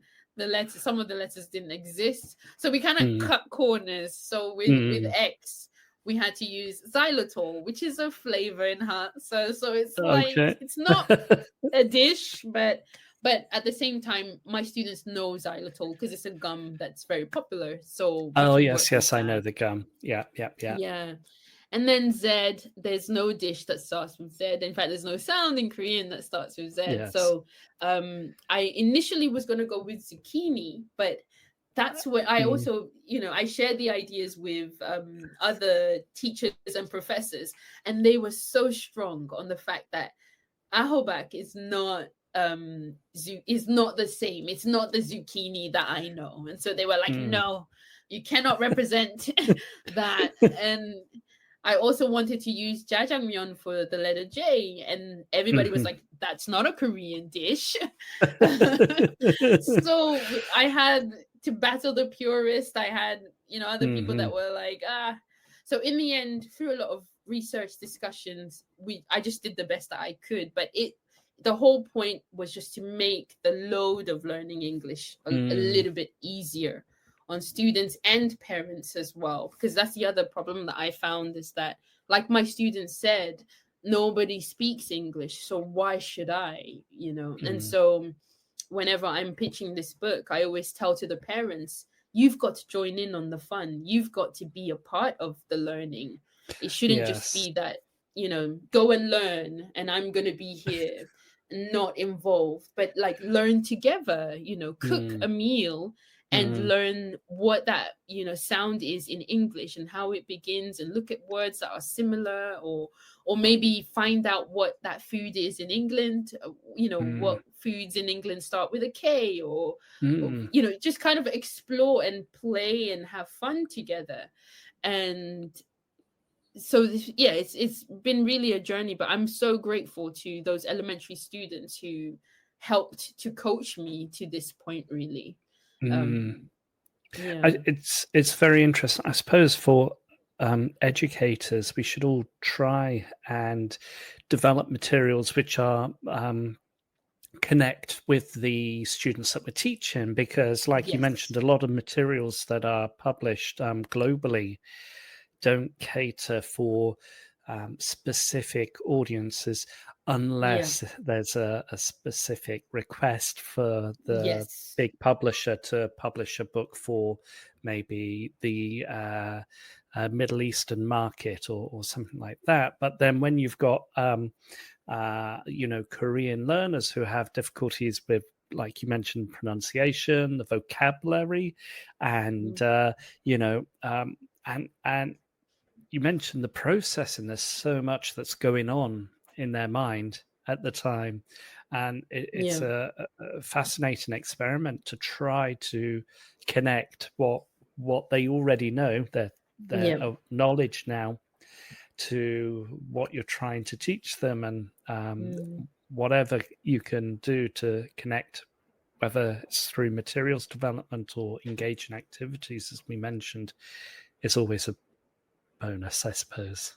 some of the letters didn't exist. So we kind of cut corners. So with X, we had to use xylitol, which is a flavor enhancer. So it's like, it's not a dish, but at the same time, my students know xylitol because it's a gum that's very popular. So yes, I know the gum. Yeah. And then Z, there's no dish that starts with Z. In fact, there's no sound in Korean that starts with Z. Yes. So I initially was going to go with zucchini, but that's what I also, I shared the ideas with other teachers and professors, and they were so strong on the fact that ahobak is not the same. It's not the zucchini that I know. And so they were like, no, you cannot represent that. And I also wanted to use jjajangmyeon for the letter J, and everybody was like, that's not a Korean dish. So I had to battle the purist. I had, other people that were like, So in the end, through a lot of research discussions, I just did the best that I could. But the whole point was just to make the load of learning English a little bit easier on students and parents as well, because that's the other problem that I found, is that, like my students said, nobody speaks English, so why should I, And so whenever I'm pitching this book, I always tell to the parents, you've got to join in on the fun. You've got to be a part of the learning. It shouldn't just be that, go and learn and I'm going to be here, not involved, but like learn together, cook a meal and learn what that, sound is in English and how it begins, and look at words that are similar, or maybe find out what that food is in England, what foods in England start with a K, or just kind of explore and play and have fun together. And so it's been really a journey, but I'm so grateful to those elementary students who helped to coach me to this point, really. It's very interesting. I suppose for educators, we should all try and develop materials which are connect with the students that we're teaching, because like you mentioned, a lot of materials that are published globally don't cater for specific audiences unless there's a specific request for the big publisher to publish a book for maybe the Middle Eastern market or something like that. But then when you've got Korean learners who have difficulties with, like you mentioned, pronunciation, the vocabulary, and and you mentioned the process, and there's so much that's going on in their mind at the time, and it's a fascinating experiment to try to connect what they already know, their knowledge now, to what you're trying to teach them, and whatever you can do to connect, whether it's through materials development or engage in activities, as we mentioned, is always a bonus, I suppose.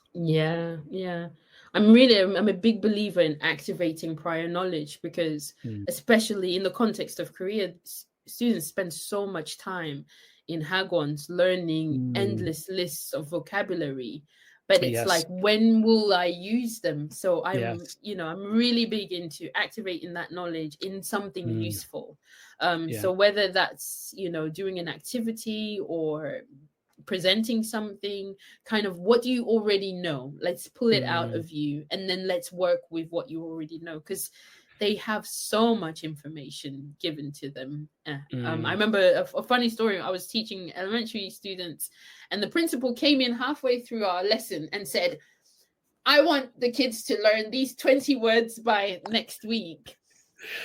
I'm a big believer in activating prior knowledge, because especially in the context of Korea, students spend so much time in hagwons learning endless lists of vocabulary, but it's like, when will I use them? So I'm really big into activating that knowledge in something useful. So whether that's doing an activity or presenting something, kind of what do you already know? Let's pull it out of you, and then let's work with what you already know, because they have so much information given to them. I remember a funny story. I was teaching elementary students, and the principal came in halfway through our lesson and said, I want the kids to learn these 20 words by next week.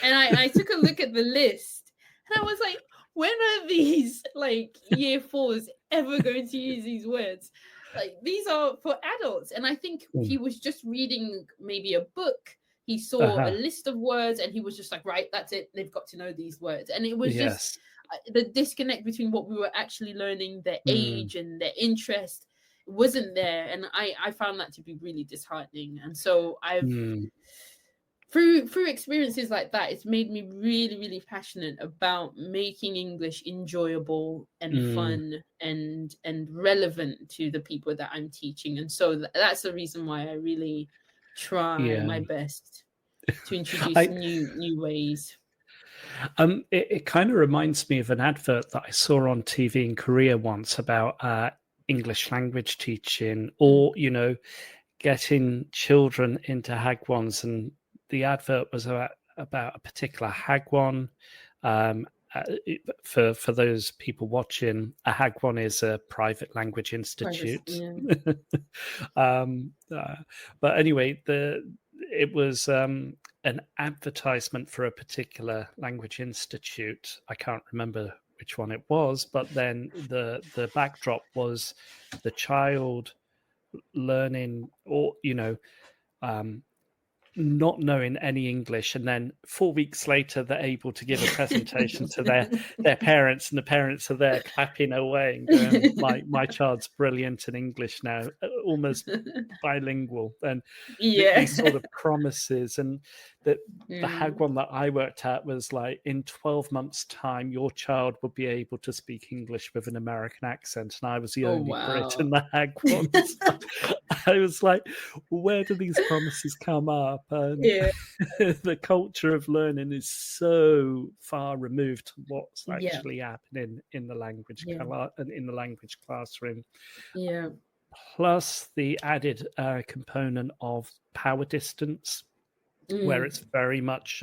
And I took a look at the list, and I was like, when are these like year fours ever going to use these words? Like, these are for adults. And I think he was just reading maybe a book. He saw a list of words, and he was just like, right, that's it. They've got to know these words. And it was just the disconnect between what we were actually learning, their age and their interest wasn't there. And I found that to be really disheartening. And so I've through experiences like that, it's made me really, really passionate about making English enjoyable and fun and relevant to the people that I'm teaching. And so that's the reason why I really try my best to introduce new ways. It kind of reminds me of an advert that I saw on TV in Korea once about English language teaching, or getting children into hagwons, and the advert was about a particular hagwon. For those people watching, a hagwon is a private language institute. But anyway, it was an advertisement for a particular language institute. I can't remember which one it was, but then the backdrop was the child learning, or not knowing any English, and then 4 weeks later they're able to give a presentation to their parents, and the parents are there clapping away and going, my child's brilliant in English now, almost bilingual. And these sort of promises. And the hagwon that I worked at was like, in 12 months time your child will be able to speak English with an American accent, and I was the only Brit in the hagwon. So I was like, where do these promises come up? And the culture of learning is so far removed to what's actually happening in the language in the language classroom. Plus the added component of power distance, where it's very much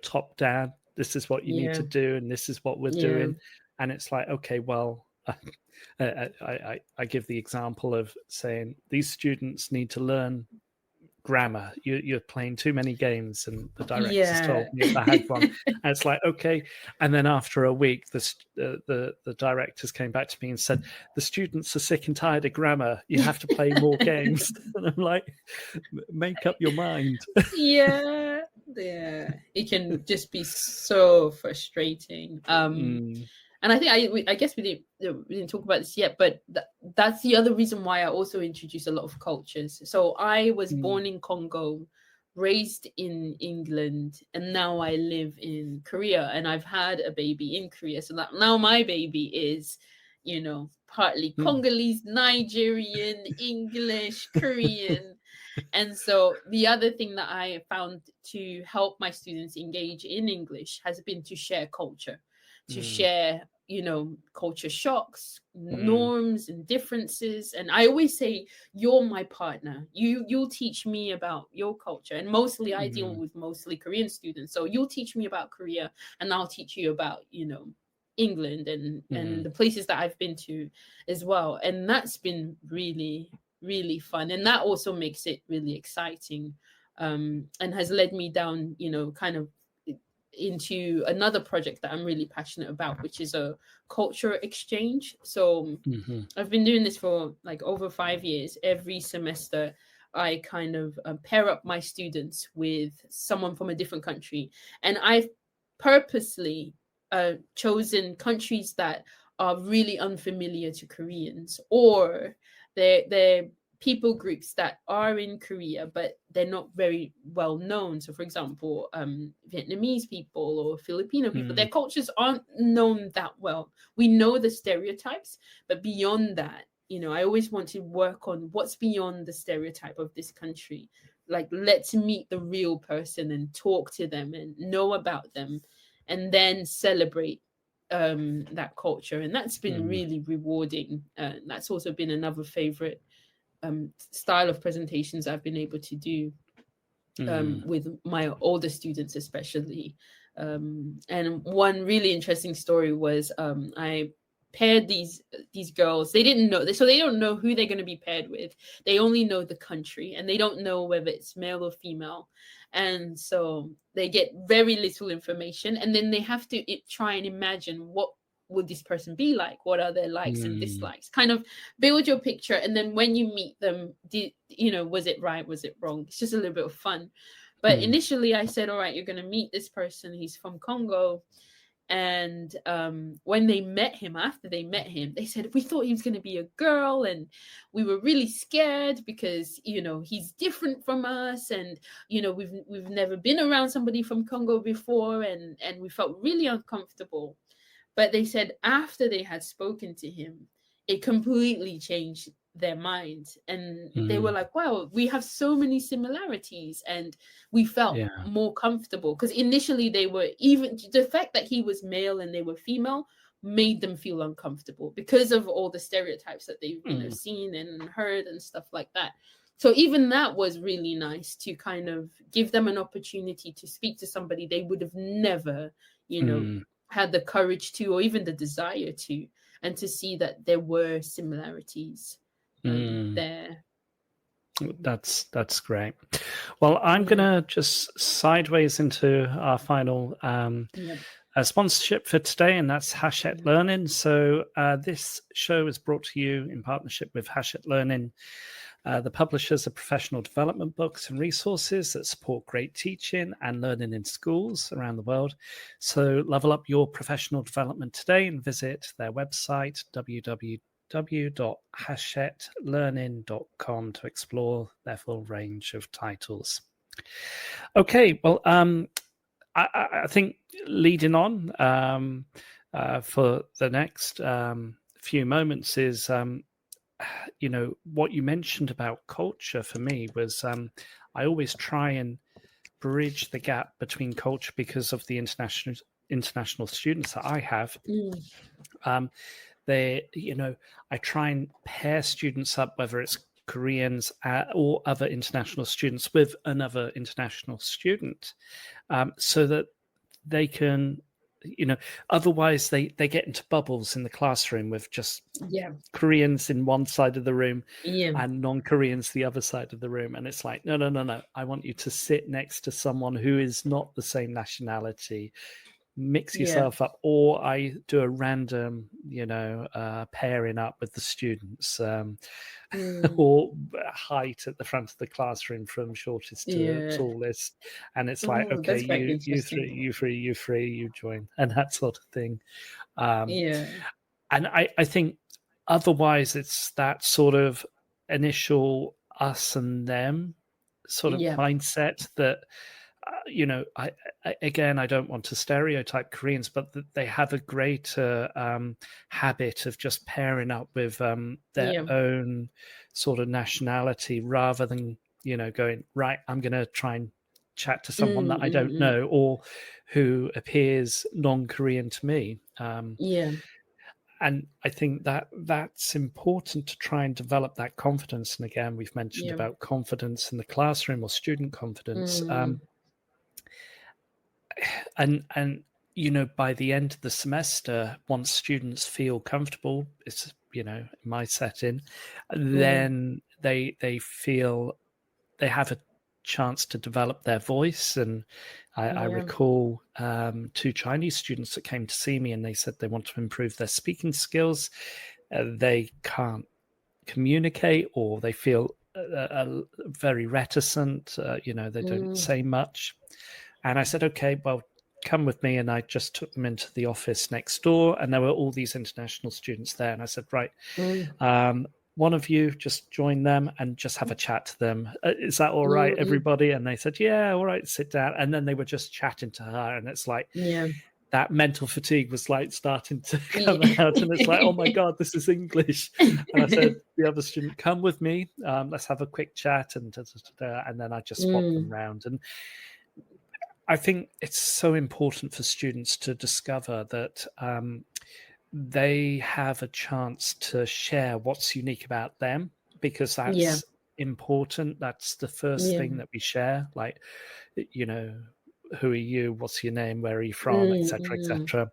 top down. This is what you need to do, and this is what we're doing. And it's like, okay, well, I give the example of saying these students need to learn grammar. You're playing too many games, and the director's told me if I had one. And it's like, okay. And then after a week, the directors came back to me and said, the students are sick and tired of grammar. You have to play more games. And I'm like, make up your mind. It can just be so frustrating. And I think I guess we didn't talk about this yet, but that's the other reason why I also introduce a lot of cultures. So I was born in Congo, raised in England, and now I live in Korea, and I've had a baby in Korea. So that now my baby is, partly Congolese, Nigerian, English, Korean. And so the other thing that I found to help my students engage in English has been to share culture, to share culture shocks, norms and differences. And I always say, you're my partner. You'll teach me about your culture. And mostly I deal with mostly Korean students. So you'll teach me about Korea, and I'll teach you about, England and the places that I've been to as well. And that's been really, really fun. And that also makes it really exciting, and has led me down, kind of into another project that I'm really passionate about, which is a culture exchange. So I've been doing this for like over 5 years. Every semester I kind of pair up my students with someone from a different country, and I've purposely chosen countries that are really unfamiliar to Koreans, or they're people groups that are in Korea, but they're not very well known. So, for example, Vietnamese people or Filipino people, their cultures aren't known that well. We know the stereotypes, but beyond that, I always want to work on what's beyond the stereotype of this country. Like, let's meet the real person and talk to them and know about them, and then celebrate that culture, and that's been really rewarding. That's also been another favorite style of presentations I've been able to do with my older students especially. And one really interesting story was I paired these girls. They didn't know, so they don't know who they're going to be paired with. They only know the country, and they don't know whether it's male or female. And so they get very little information, and then they have to try and imagine what would this person be like, what are their likes and dislikes, kind of build your picture. And then when you meet them, was it right, was it wrong? It's just a little bit of fun. But initially I said, all right, you're going to meet this person, he's from Congo. And when they met him, after they met him, they said, we thought he was going to be a girl, and we were really scared because, he's different from us, and, we've never been around somebody from Congo before, and we felt really uncomfortable. But they said after they had spoken to him, it completely changed their mind. And they were like, wow, we have so many similarities. And we felt more comfortable, because initially they were, even the fact that he was male and they were female made them feel uncomfortable because of all the stereotypes that they've seen and heard and stuff like that. So even that was really nice, to kind of give them an opportunity to speak to somebody they would have never, had the courage to, or even the desire to, and to see that there were similarities there. That's great. Well, I'm gonna just sideways into our final sponsorship for today, and that's Hachette Learning. So this show is brought to you in partnership with Hachette Learning, the publishers of professional development books and resources that support great teaching and learning in schools around the world. So level up your professional development today and visit their website, www.hachetlearning.com, to explore their full range of titles. Okay, well, I think leading on for the next few moments is what you mentioned about culture for me was I always try and bridge the gap between culture because of the international students that I have. I try and pair students up, whether it's Koreans or other international students, with another international student, so that they can, otherwise they get into bubbles in the classroom with just Koreans in one side of the room and non-Koreans the other side of the room. And it's like, no. I want you to sit next to someone who is not the same nationality. Mix yourself up, or I do a random, pairing up with the students, or height at the front of the classroom from shortest to tallest, and it's like, okay, you three, you join, and that sort of thing. And I think otherwise it's that sort of initial us and them sort of mindset that. I don't want to stereotype Koreans, but they have a greater habit of just pairing up with their own sort of nationality, rather than, going, right, I'm going to try and chat to someone that I don't know, or who appears non-Korean to me. And I think that's important to try and develop that confidence. And again, we've mentioned about confidence in the classroom, or student confidence. And by the end of the semester, once students feel comfortable, it's, in my setting, then they feel they have a chance to develop their voice. And I recall 2 Chinese students that came to see me, and they said they want to improve their speaking skills. They can't communicate, or they feel very reticent. They don't say much. And I said, okay, well, come with me. And I just took them into the office next door, and there were all these international students there. And I said, right, one of you just join them and just have a chat to them. Is that all right, everybody? And they said, yeah, all right, sit down. And then they were just chatting to her. And it's like, that mental fatigue was like starting to come out. And it's like, oh my God, this is English. And I said, the other student, come with me. Let's have a quick chat. And then I just swapped them around. And I think it's so important for students to discover that they have a chance to share what's unique about them, because Yeah. that's important. That's the first Yeah. thing that we share. Like, who are you? What's your name? Where are you from? Mm, Etc. mm, Etc.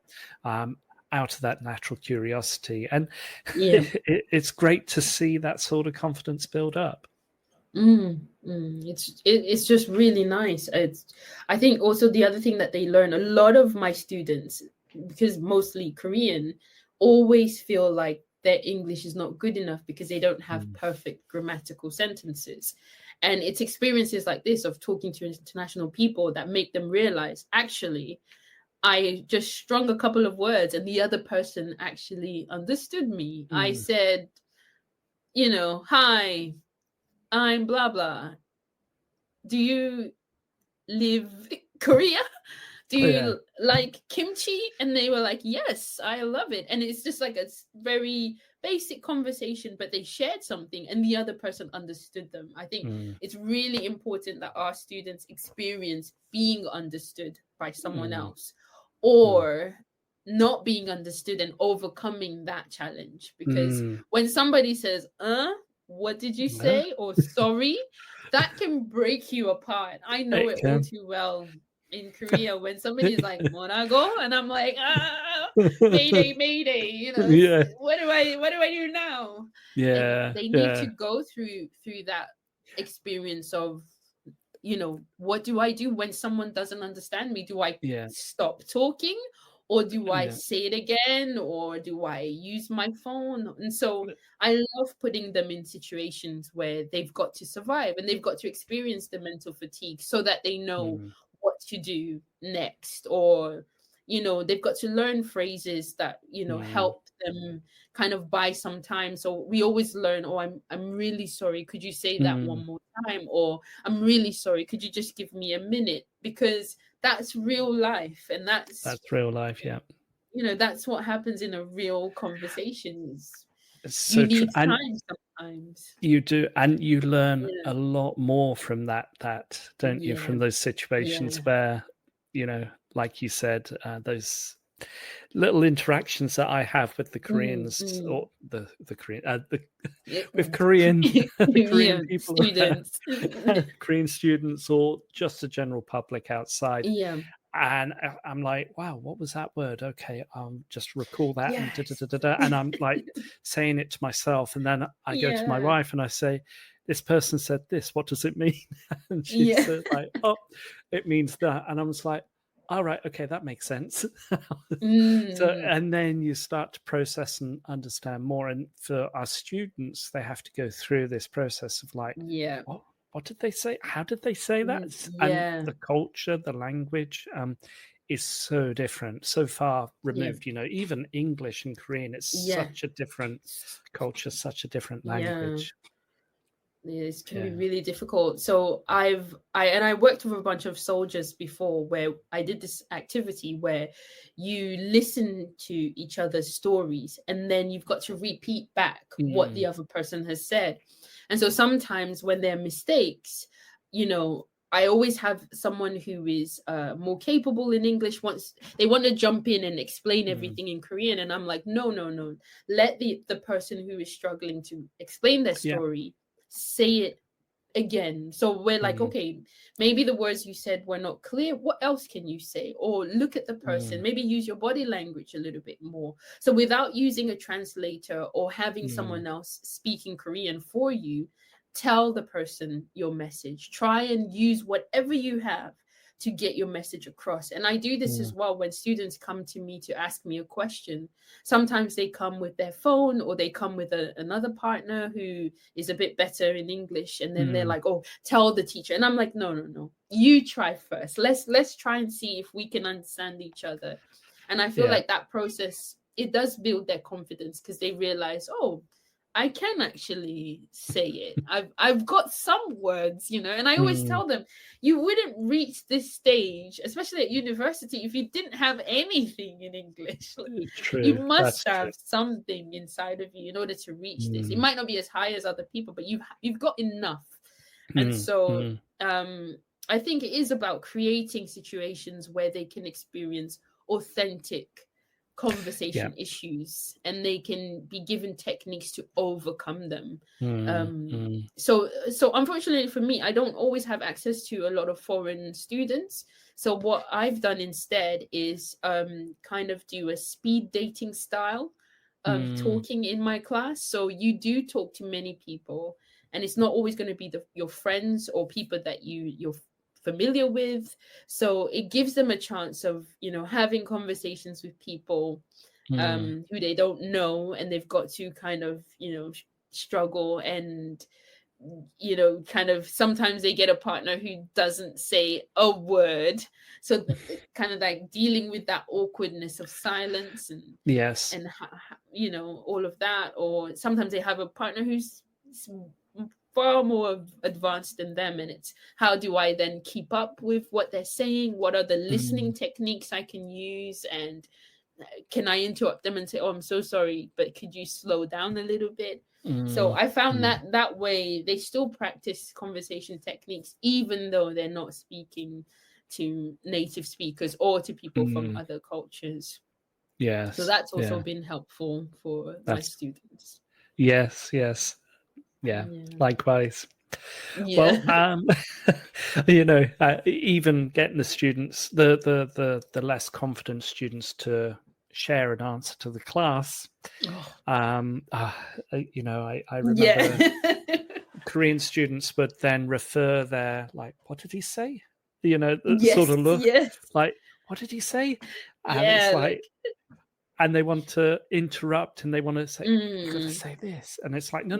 Out of that natural curiosity, and yeah. it's great to see that sort of confidence build up. It's just really nice. I think also the other thing that they learn, a lot of my students, because mostly Korean, always feel like their English is not good enough because they don't have perfect grammatical sentences. And it's experiences like this of talking to international people that make them realize, actually, I just strung a couple of words and the other person actually understood me. I said, hi, I'm blah blah. Do you live Korea? Do you like kimchi? And they were like, yes, I love it. And it's just like a very basic conversation, but they shared something and the other person understood them. I think it's really important that our students experience being understood by someone else, or not being understood and overcoming that challenge. Because when somebody says, what did you say? Or sorry, that can break you apart. I know it all too well in Korea when somebody is like "Monago," and I'm like, mayday, mayday. What do I do now? And they need to go through that experience of, what do I do when someone doesn't understand me? Do I stop talking, or do I say it again, or do I use my phone? And so I love putting them in situations where they've got to survive and they've got to experience the mental fatigue so that they know what to do next, or they've got to learn phrases that help them kind of buy some time. So we always learn, I'm really sorry, could you say that one more time, or I'm really sorry, could you just give me a minute, because that's real life, and that's real life. That's what happens in a real conversation. So you need time sometimes. You do, and you learn a lot more from that, don't you? From those situations where, like you said, those little interactions that I have with the Koreans, or the Korean, with Korean, the Korean people, students, Korean students, or just the general public outside. Yeah. And I'm like, wow, what was that word? Okay, just recall that, and I'm like saying it to myself, and then I go to my wife and I say, this person said this, what does it mean? And she said, like, oh, it means that. And I was like, all right, okay, that makes sense. So, and then you start to process and understand more. And for our students, they have to go through this process of like, what did they say? How did they say that? And the culture, the language is so different, so far removed. Even English and Korean, it's such a different culture, such a different language. It can be really difficult. So I worked with a bunch of soldiers before, where I did this activity where you listen to each other's stories and then you've got to repeat back what the other person has said. And so sometimes when there are mistakes, I always have someone who is more capable in English. Once they want to jump in and explain everything in Korean, and I'm like, no. Let the person who is struggling to explain their story say it again. So we're like, okay, maybe the words you said were not clear. What else can you say? Or look at the person, maybe use your body language a little bit more. So without using a translator or having someone else speaking Korean for you, tell the person your message. Try and use whatever you have to get your message across. And I do this as well when students come to me to ask me a question. Sometimes they come with their phone, or they come with another partner who is a bit better in English, and then they're like, oh, tell the teacher. And I'm like, no, you try first. Let's try and see if we can understand each other. And I feel like that process, it does build their confidence, because they realize, oh, I can actually say it. I've got some words, and I always tell them, you wouldn't reach this stage, especially at university, if you didn't have anything in English. You must have something inside of you in order to reach this. It might not be as high as other people, but you've got enough. And so I think it is about creating situations where they can experience authentic conversation issues, and they can be given techniques to overcome them. So unfortunately for me, I don't always have access to a lot of foreign students. So what I've done instead is kind of do a speed dating style of talking in my class. So you do talk to many people, and it's not always going to be your friends or people that you're familiar with. So it gives them a chance of, having conversations with people who they don't know, and they've got to kind of, struggle, and kind of sometimes they get a partner who doesn't say a word, so kind of like dealing with that awkwardness of silence and all of that. Or sometimes they have a partner who's far more advanced than them, and it's how do I then keep up with what they're saying, what are the listening techniques I can use, and can I interrupt them and say, oh, I'm so sorry, but could you slow down a little bit? So I found that way they still practice conversation techniques, even though they're not speaking to native speakers or to people from other cultures. Yes. So that's also been helpful for my students. Yes. Yeah. Likewise. Yeah. Well, even getting the students, the less confident students to share an answer to the class. I remember Korean students would then refer their, like, what did he say? Sort of look like, what did he say? And it's like, and they want to interrupt, and they want to say, you got to say this. And it's like, no,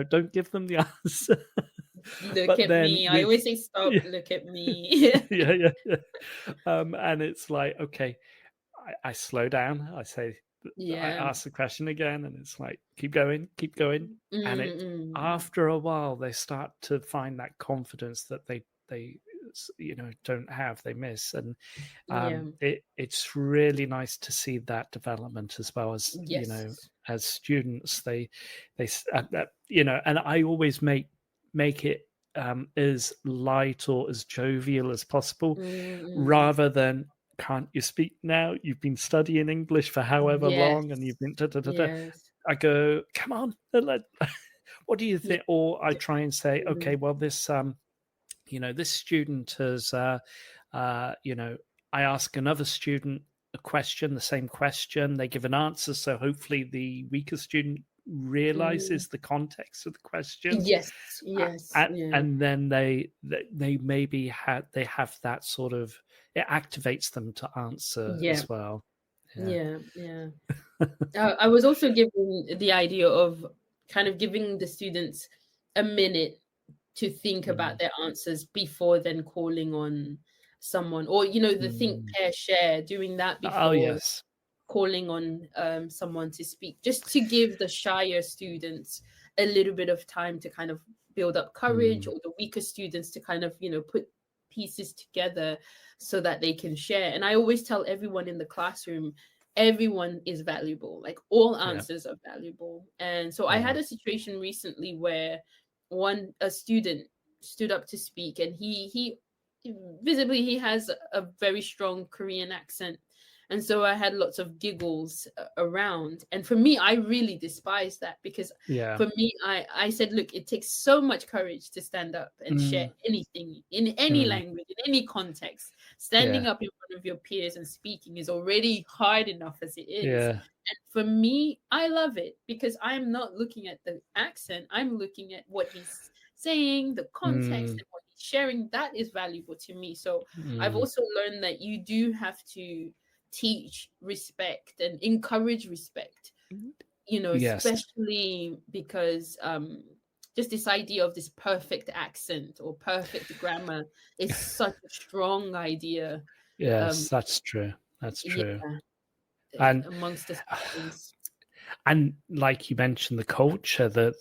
don't give them the answer. Look at me. I always say, stop, look at me. Yeah. And it's like, okay, I slow down. I say, I ask the question again, and it's like, keep going. And after a while, they start to find that confidence that they don't have, they miss. And it's really nice to see that development as well as, as students, they and I always make it as light or as jovial as possible, rather than, can't you speak now? You've been studying English for however long, and you've been I go, come on, what do you think? Or I try and say, okay, well, this this student has I ask another student a question, the same question, they give an answer, so hopefully the weaker student realizes the context of the question. And then they maybe have that sort of, it activates them to answer as well. I was also given the idea of kind of giving the students a minute to think about their answers before then calling on someone, or the think, pair, share, doing that before calling on someone to speak, just to give the shyer students a little bit of time to kind of build up courage, or the weaker students to kind of put pieces together so that they can share. And I always tell everyone in the classroom, everyone is valuable, like all answers are valuable. And so I had a situation recently where a student stood up to speak, and he visibly he has a very strong Korean accent, and so I had lots of giggles around. And for me, I really despise that, because for me, I said, look, it takes so much courage to stand up and share anything in any language, in any context. Standing up in front of your peers and speaking is already hard enough as it is. And for me, I love it, because I'm not looking at the accent. I'm looking at what he's saying, the context, and what he's sharing. That is valuable to me. So I've also learned that you do have to teach respect and encourage respect, especially because just this idea of this perfect accent or perfect grammar is such a strong idea. That's true. And amongst the students. And like you mentioned, the culture, there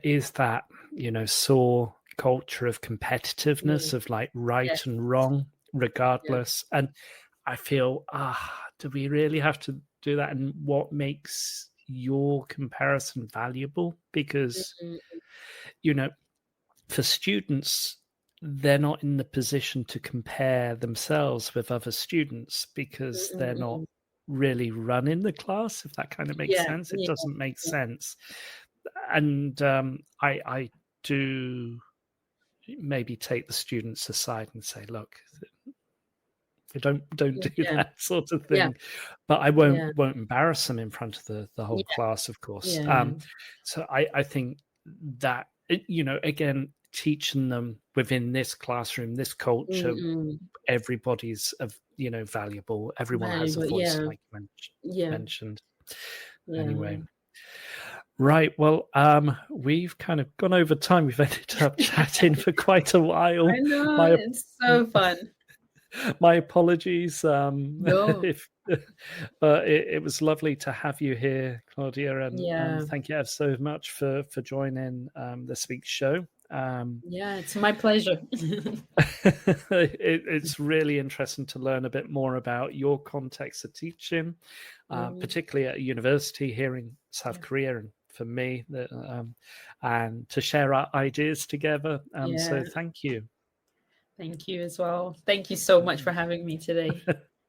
is that, sore culture of competitiveness, of like right and wrong, regardless. And I feel, do we really have to do that? And what makes your comparison valuable? Because, for students, they're not in the position to compare themselves with other students because they're not really running the class, if that kind of makes sense. It doesn't make sense. And I do maybe take the students aside and say, look, don't do that sort of thing. But I won't embarrass them in front of the whole class, of course. So I think that, again, teaching them within this classroom, this culture, everybody's valuable. Everyone has a voice, like you mentioned. Anyway. Right. Well, we've kind of gone over time. We've ended up chatting for quite a while. I know, it's so fun. My apologies. No. But it was lovely to have you here, Claudia, and thank you ever so much for joining this week's show. It's my pleasure. It's really interesting to learn a bit more about your context of teaching, particularly at a university here in South Korea, and for me, and to share our ideas together. So thank you. Thank you as well. Thank you so much for having me today.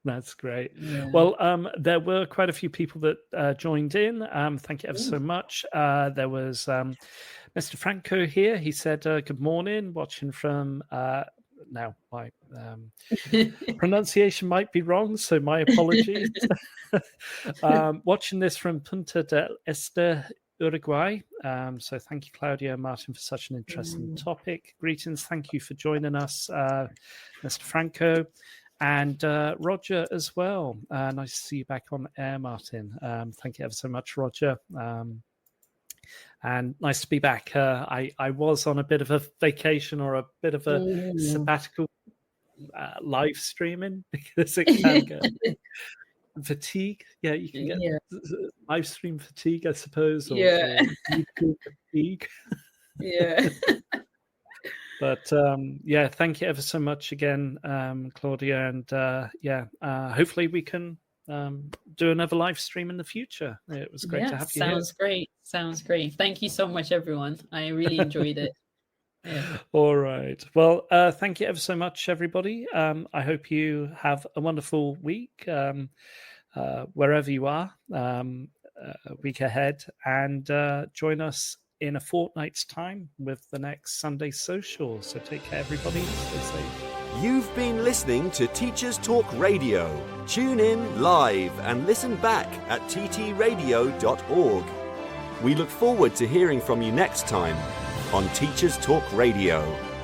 That's great. Well, there were quite a few people that joined in. Thank you ever so much. There was Mr. Franco here. He said, good morning, watching from... now, my pronunciation might be wrong, so my apologies. Watching this from Punta del Este, Uruguay. So thank you, Claudia and Martin, for such an interesting topic. Greetings. Thank you for joining us, Mr. Franco. And Roger as well. Nice to see you back on air, Martin. Thank you ever so much, Roger. And nice to be back. I was on a bit of a vacation or a bit of a sabbatical live streaming because it can get fatigue. Yeah, you can get live stream fatigue, I suppose, or YouTube fatigue. But thank you ever so much again, Claudia, and hopefully we can do another live stream in the future. It was great to have you here. Sounds great. Thank you so much, everyone. I really enjoyed it. All right. Well, thank you ever so much, everybody. I hope you have a wonderful week wherever you are, a week ahead, and join us in a fortnight's time with the next Sunday Social. So take care, everybody. Stay safe. You've been listening to Teachers Talk Radio. Tune in live and listen back at ttradio.org. We look forward to hearing from you next time on Teachers Talk Radio.